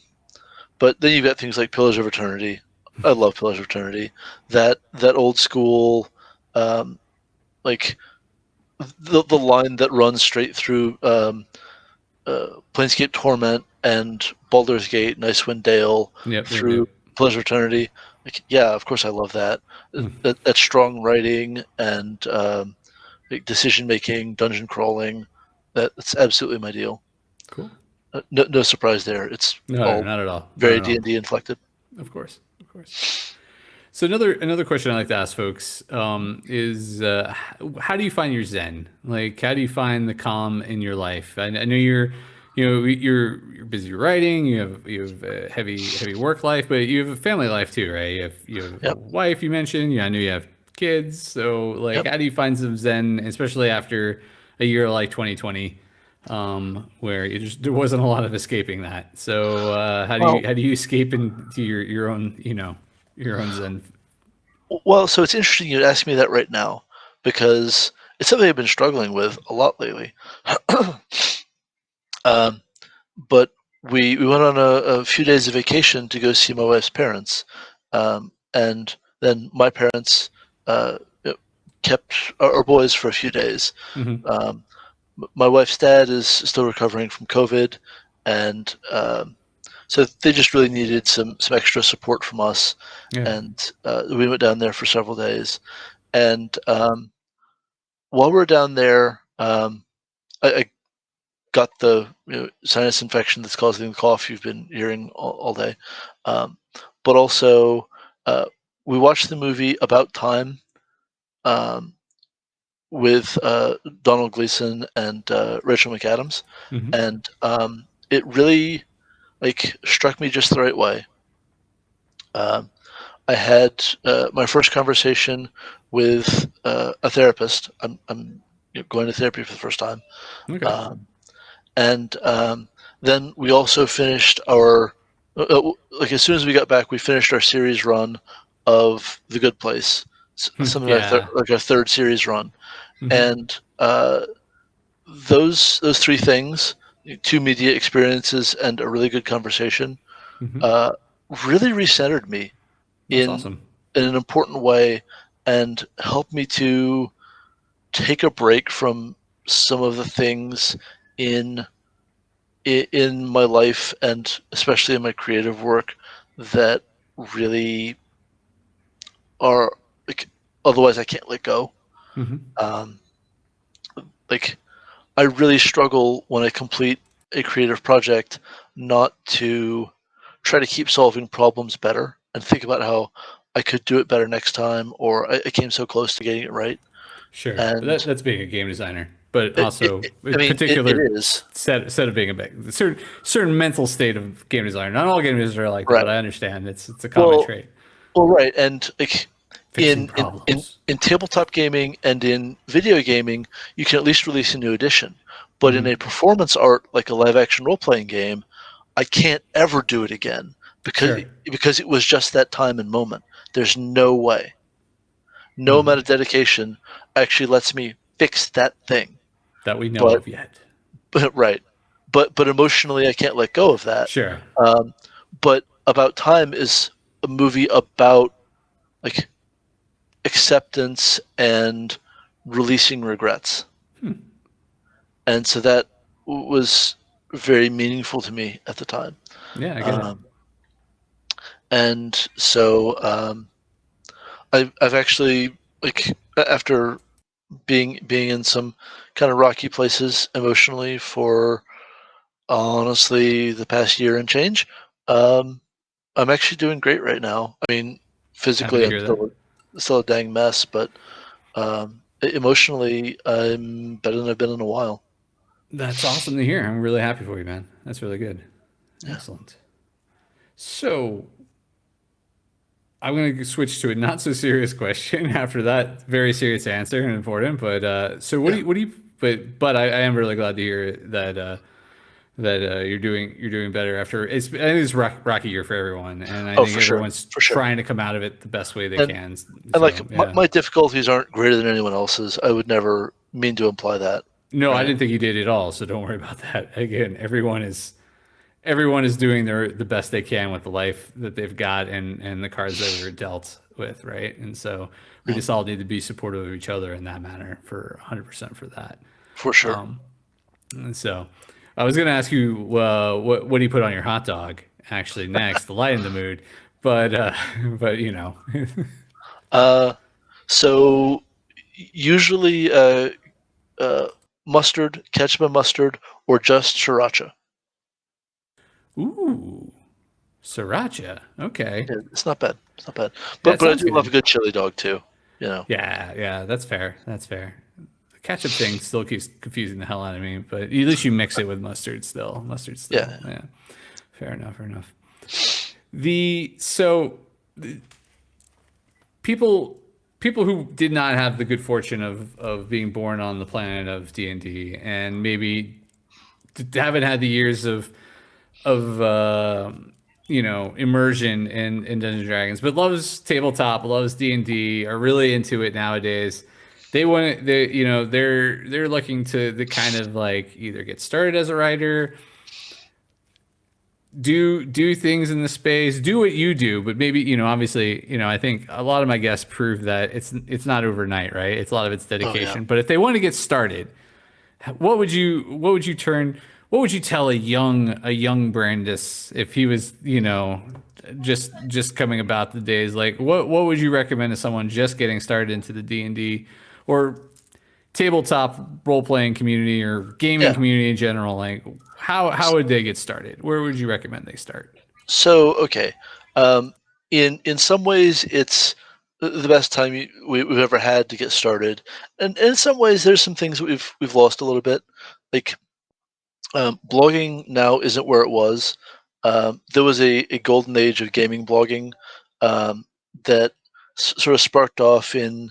but then you've got things like Pillars of Eternity. I love Pillars of Eternity. That old school, um, like the line that runs straight through Planescape Torment and Baldur's Gate, and Icewind Dale Yep. Yep. Yep. through Pillars of Eternity. Like, yeah, of course I love that. Mm. That strong writing and like decision making, dungeon crawling. That's absolutely my deal. Cool. No surprise there. It's No, no, all not at all. Not very at D all. and D inflected. Of course. Of course. So another question I like to ask folks is how do you find your Zen? Like, how do you find the calm in your life? I know you're busy writing. You have a heavy work life, but you have a family life too, right? You have a Yep. wife you mentioned. Yeah, I know you have kids. So like, Yep. how do you find some Zen, especially after a year like 2020, where there wasn't a lot of escaping that? So Well, how do you escape into your own your own Zen? so it's interesting you ask me that right now because it's something I've been struggling with a lot lately. um, but we went on a few days of vacation to go see my wife's parents, and then my parents uh, kept our boys for a few days. Hmm. Um, my wife's dad is still recovering from COVID, and so they just really needed some extra support from us, Yeah. and we went down there for several days. And while we are down there, I got the sinus infection that's causing the cough you've been hearing all day, um, but also uh, we watched the movie About Time. Um, with Donald Gleason and Rachel McAdams, Hmm. and it really like struck me just the right way. Um, I had my first conversation with a therapist. I'm going to therapy for the first time, Okay. um, and then we also finished our like as soon as we got back, we finished our series run of The Good Place, something like Yeah. like our third series run, Hmm. and those three things, two media experiences and a really good conversation, Hmm. uh, really recentered me That's in awesome. an important way and helped me to take a break from some of the things in in my life and especially in my creative work that really are like otherwise I can't let go. Hmm. Um, like I really struggle when I complete a creative project not to try to keep solving problems better and think about how I could do it better next time or I came so close to getting it right. Sure, but And that's being a game designer, but also a I mean, it particular is set of being certain mental state of game designer. Not all game designers are like that, right. but I understand it's a common Well, trait. right. And like Fixing in problems. tabletop gaming and in video gaming, you can at least release a new edition. But in a performance art, like a live action role playing game, I can't ever do it again Sure. because it was just that time and moment. There's no way. No amount of dedication actually lets me fix that thing. That we know But of yet. right. But emotionally I can't let go of that. Sure. But About Time is a movie about like acceptance and releasing regrets. And so that was very meaningful to me at the time. Yeah, I get it. Um, and so I've actually like after being in some kind of rocky places emotionally for honestly the past year and change. I'm actually doing great right now. I mean, Happy physically to I'm hear that. still a dang mess, but emotionally I'm better than I've been in a while. That's awesome to hear. I'm really happy for you, man. That's really good. Yeah, Excellent. So I'm going to switch to a not so serious question after that very serious answer and important. But so yeah. what do you, but I am really glad to hear that, you're doing better after I think it's rocky year for everyone. And I Oh, think for sure, everyone's for sure. trying to come out of it the best way they And can. and like So yeah. my difficulties aren't greater than anyone else's. I would never mean to imply that, No, I right? didn't think you did at all. So don't worry about that. Again, everyone is doing the best they can with the life that they've got and the cards that were dealt with, right? And so we Yeah, just all need to be supportive of each other in that manner for 100% for that. for sure. And so I was going to ask you what do you put on your hot dog actually next to lighten the mood, but but you know. Uh, so usually uh, mustard, ketchup and mustard, or just sriracha. Ooh, sriracha. Okay. Yeah, it's not bad. It's not bad. Yeah, it But I sounds do love a good. good chili dog too. You know, Yeah, that's fair. That's fair. The ketchup thing still keeps confusing the hell out of me, but at least you mix it with mustard still. Mustard still. yeah. Yeah. Fair enough, fair enough. The so people who did not have the good fortune of being born on the planet of D&D and maybe haven't had the years of immersion in Dungeons and Dragons, but loves tabletop, loves D&D, are really into it nowadays. They're looking to kind of like either get started as a writer, do things in the space, do what you do, but maybe obviously I think a lot of my guests prove that it's not overnight, right? It's a lot of it's Oh yeah. dedication. But if they want to get started, what would you tell a young Brandes if he was just coming about the days, like what would you recommend to someone just getting started into the D&D or tabletop role playing community or gaming Yeah. community in general? Like how would they get started? Where would you recommend they start? So okay, um, in some ways it's the best time we've ever had to get started, and in some ways there's some things that we've lost a little bit. Like blogging now isn't where it was. There was a golden age of gaming blogging um, that sort of sparked off in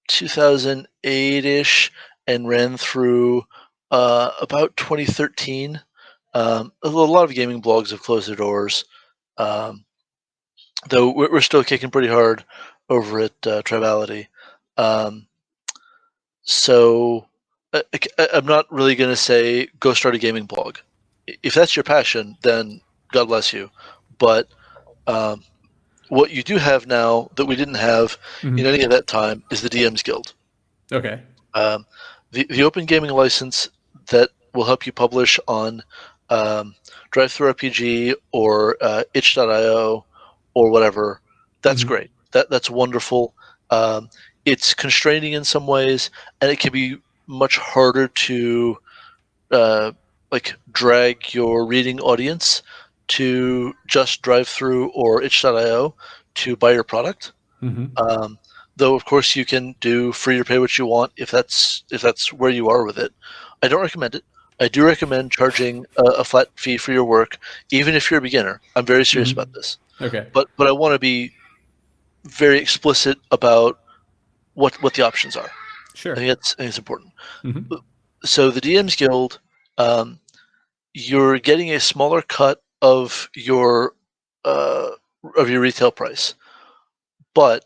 2008-ish and ran through about 2013. A lot of gaming blogs have closed their doors, um, though we're still kicking pretty hard over at Tribality. Um, so I'm not really going to say go start a gaming blog. If that's your passion, then God bless you. But um, what you do have now that we didn't have in Hmm. any of that time is the DM's Guild. Okay. Um, the open gaming license that will help you publish on um, Drive-Thru RPG or itch.io or whatever, that's Hmm. great. That's wonderful. Um, it's constraining in some ways, and it can be much harder to uh, like drag your reading audience to just Drive-Thru or itch.io to buy your product. Hmm. Um, though of course you can do free or pay what you want if that's where you are with it. I don't recommend it. I do recommend charging a flat fee for your work, even if you're a beginner. I'm very serious about Hmm. this, Okay. but I want to be very explicit about what the options are. Sure. I think it's important. Hmm. So the DM's Guild, um, you're getting a smaller cut uh, of your retail price, but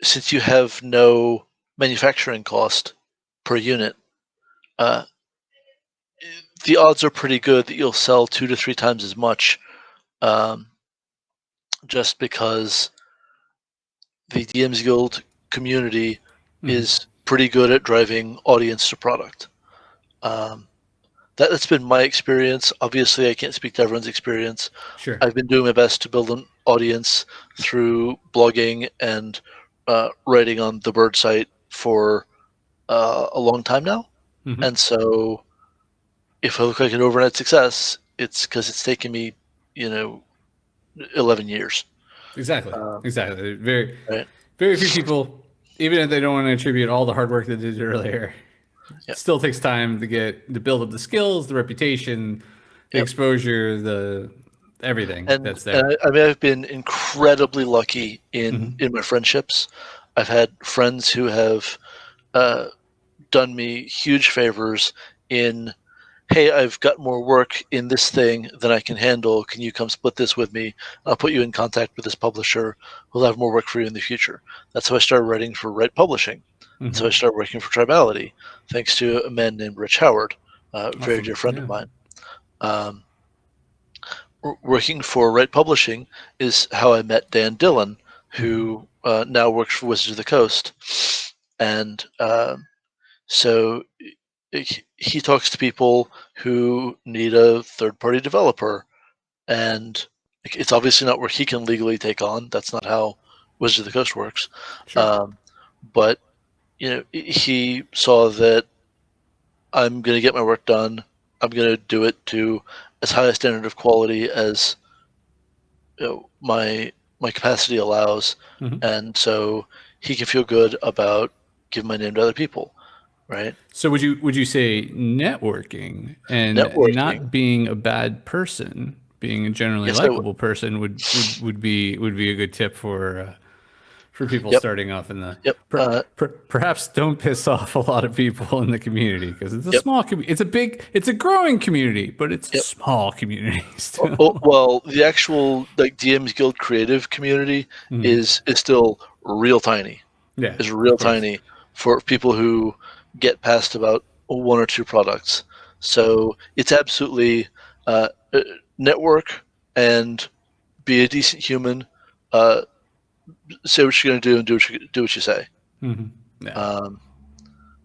since you have no manufacturing cost per unit, uh, the odds are pretty good that you'll sell 2 to 3 times as much, um, just because the DM's Guild community Mhm. is pretty good at driving audience to product. Um, that's been my experience. Obviously, I can't speak to everyone's experience. Sure. I've been doing my best to build an audience through blogging and writing on the Bird site for a long time now. Mhm. And so if I look like an overnight success, it's because it's taken me, you know, 11 years. Exactly. Um, Exactly. Very, right? very few people, even if they don't want to attribute all the hard work they did earlier, Yep. still takes time to build up the skills, the reputation, the Yep. exposure, the everything And that's there. I mean, I've been incredibly lucky Hmm. in my friendships. I've had friends who have uh, done me huge favors in, hey, I've got more work in this thing than I can handle. Can you come split this with me? I'll put you in contact with this publisher who'll have more work for you in the future. That's how I started writing for Right Publishing. That's how I Hmm. started working for Tribality, thanks to a man named Rich Howard, a very dear Awesome. friend of Yeah. mine. Um, Working for Right Publishing is how I met Dan Dillon, Hmm. who now works for Wizards of the Coast. And so he talks to people who need a third party developer, and it's obviously not work he can legally take on. That's not how Wizards of the Coast works. Sure. Um, but he saw that I'm going to get my work done. I'm going to do it to as high a standard of quality as my capacity allows, Hmm. and so he can feel good about giving my name to other people, right? So would you say networking and Networking, not being a bad person, being a generally yes, I would. likable person would be a good tip for people Yep, starting off in the yep, perhaps don't piss off a lot of people in the community because it's a yep, small community. It's a growing community, but it's a yep. small community Oh, oh, still. well, the actual like DM's Guild creative community Mhm. is still real tiny. Yeah, Is of real course. tiny for people who get past about one or two products. So it's absolutely uh, network and be a decent human. Uh, Say what you're going to do and do what you say. Hmm. Yeah. Um,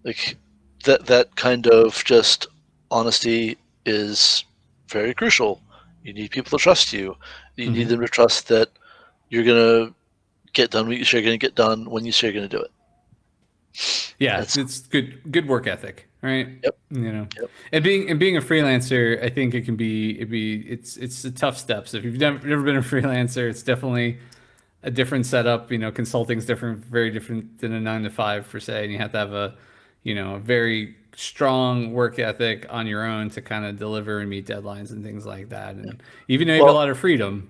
like that kind of just honesty is very crucial. You need people to trust you. You need Hmm. them to trust that you're going to get done what you say you're going to get done when you say you're going to do it. Yeah, That's it's good work ethic, right? yep, You know, yep, and being a freelancer, I think it's a tough step. So if you've never been a freelancer, it's definitely a different setup. You know, consulting's different, very different than a 9 to 5 per se, and you have to have a very strong work ethic on your own to kind of deliver and meet deadlines and things like that. yep. And even though you have a Well, lot of freedom,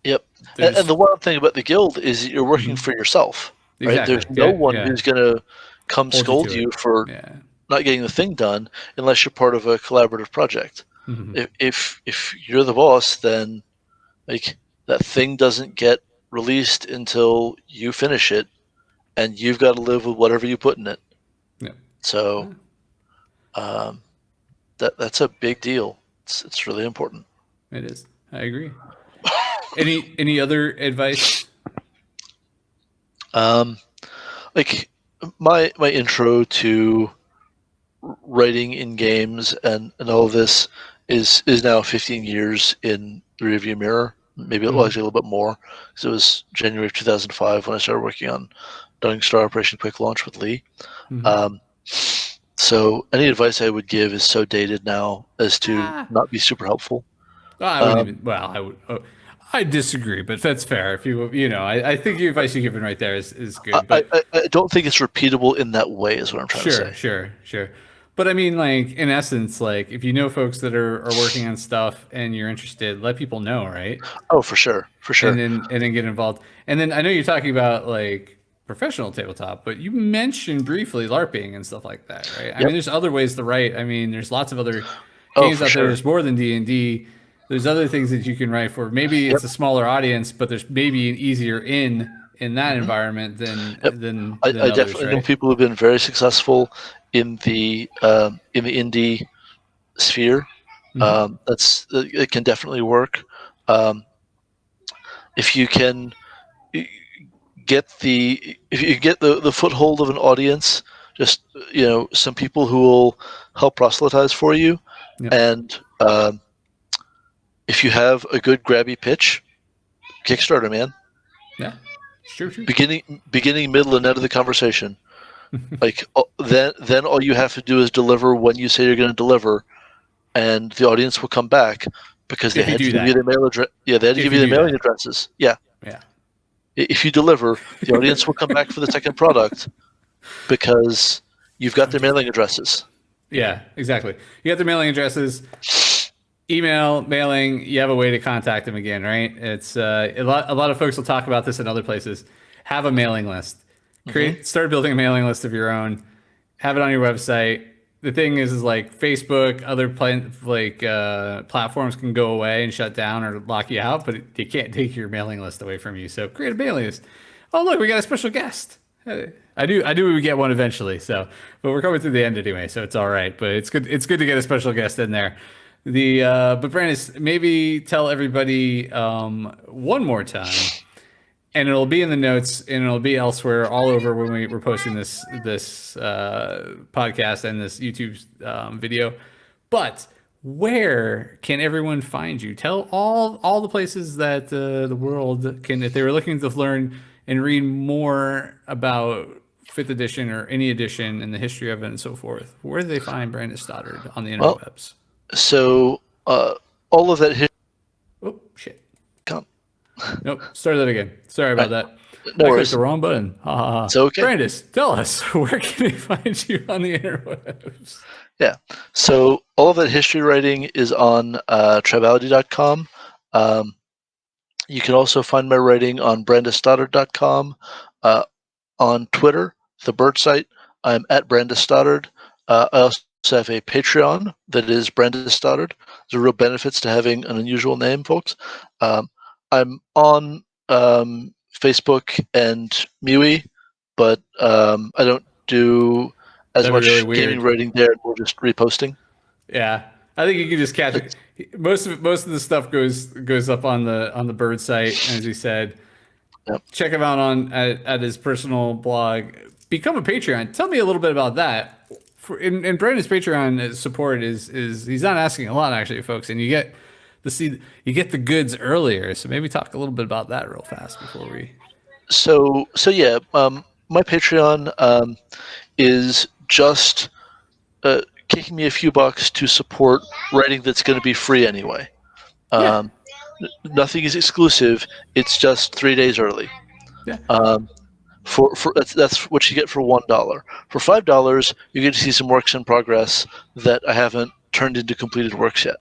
yep. And there's the one thing about the guild is that you're working Mhm. for yourself, right? There's Exactly, no yeah, one yeah, who's going to come hold you scold to you it, for yeah. not getting the thing done unless you're part of a collaborative project. Hmm. If you're the boss, then like that thing doesn't get released until you finish it, and you've got to live with whatever you put in it. Yeah, So um, that's a big deal. It's really important. it is. I agree. Any other advice? Um, like my intro to writing in games and all of this is now 15 years in the rearview mirror. Maybe well, Hmm. actually a little bit more, because it was January of 2005 when I started working on Dunning Star Operation Quick Launch with Lee. Hmm. Um, so any advice I would give is so dated now as to Ah, not be super helpful. I wouldn't Um, even. Well, I would. Oh, I disagree, but that's fair. If I think the advice you're giving right there is good. But I don't think it's repeatable in that way, is what I'm trying to sure, say. sure, sure. But I mean, like in essence, like if you know folks that are working on stuff and you're interested, let people know, right? Oh, for sure, for and sure. then and then get involved. And then I know you're talking about like professional tabletop, but you mentioned briefly LARPing and stuff like that, right? I Yep. mean, there's other ways to write. I mean, there's lots of other Oh, games for out there. sure. There's more than D&D. There's other things that you can write for. Maybe Yep. it's a smaller audience, but there's maybe an easier in that Hmm. environment than Yep. than I others, definitely know right? people who've been very successful in the indie sphere. Hmm. It can definitely work. Um, if you can if you get the foothold of an audience, just some people who will help proselytize for you, Yep. and if you have a good grabby pitch, Kickstarter, man. Yeah. True. True. Beginning, middle, and end of the conversation. Like then all you have to do is deliver when you say you're going to deliver, and the audience will come back because they If you had to do give you their that. mail address. Yeah, they had to If give you you their do mailing that. addresses. Yeah, Yeah. if you deliver, the audience will come back for the second product because you've got I their get mailing that. addresses. Yeah, exactly. You got their mailing addresses, email, mailing, you have a way to contact them again, right? It's a lot of folks will talk about this in other places. Have a mailing list. Hmm. Start building a mailing list of your own. Have it on your website. The thing is like Facebook, other platforms can go away and shut down or lock you out, but you can't take your mailing list away from you. So create a mailing list. Oh, look, we got a special guest. I knew we would get one eventually. So, but we're coming to the end anyway, so it's all right. But it's good. It's good to get a special guest in there. But Brandis, maybe tell everybody one more time, and it'll be in the notes, and it'll be elsewhere, all over when we're posting this podcast and this YouTube video. But where can everyone find you? Tell all the places that the world can, if they were looking to learn and read more about fifth edition or any edition and the history of it and so forth. Where do they find Brandes Stoddard on the Well, interwebs? so all of that history. Oh shit! No Nope. Start that again. Sorry about that. I clicked worries. the wrong button. Ha ha ha. It's okay. Brandis, tell us where can they find you on the interwebs? Yeah. So all of that history writing is on tribality.com. Um, you can also find my writing on brandesstoddard.com. Uh, on Twitter, the Bird site, I'm at Brandes Stoddard. I also have a Patreon that is Brandes Stoddard. There's real benefits to having an unusual name, folks. Um, I'm on Facebook and MeWe, but I don't do as That'd be really much gaming weird. writing there. We're just reposting. Yeah, I think you can just catch it. Most of the stuff goes up on the Bird site, as he said. Yep. Check him out at his personal blog. Become a Patreon. Tell me a little bit about that. In Brandon's Patreon support is he's not asking a lot actually, folks, and you get the goods earlier. So maybe talk a little bit about that real fast before we. So yeah, my Patreon is just kicking me a few bucks to support writing that's going to be free anyway. Yeah, Um, Nothing is exclusive. It's just 3 days early. yeah, Um, for that's what you get for $1. For $5, you get to see some works in progress that I haven't turned into completed works yet.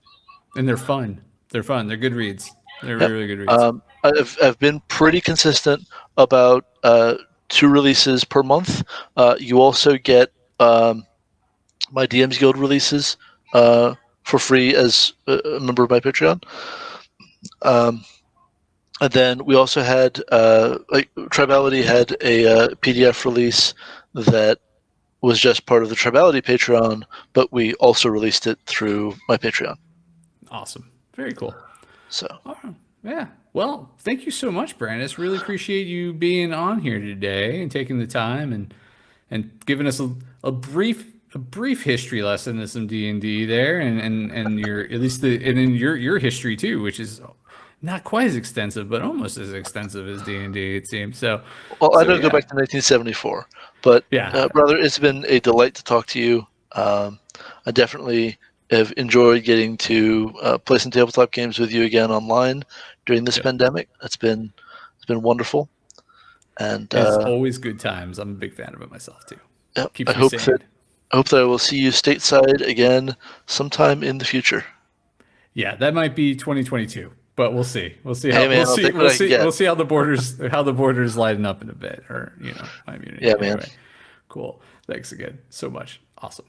and they're fun. They're fun. They're good reads. They're Yep. really, really good reads. I've been pretty consistent about 2 releases per month. You also get my DM's Guild releases for free as a member of my Patreon. And then we also had Tribality had a PDF release that was just part of the Tribality Patreon, but we also released it through my Patreon. Awesome. Very cool. So Oh, yeah. Well, thank you so much, Brandis. Really appreciate you being on here today and taking the time and giving us a brief history lesson of some D&D there and your at least and in your history too, which is not quite as extensive, but almost as extensive as D&D it seems. So well, I so don't go yeah. back to 1974, but Yeah. brother, it's been a delight to talk to you. I definitely have enjoyed getting to play some tabletop games with you again online during this Yep. pandemic. It's been wonderful, and It's always good times. I'm a big fan of it myself too. yeah, Keeps me sane. I hope that I will see you stateside again sometime in the future. Yeah, that might be 2022. but we'll see. We'll see Hey, how man, I'll take what I can get. we'll see how the borders lighten up in a bit, or my immunity. Yeah, man. Anyway, cool. Thanks again so much. Awesome.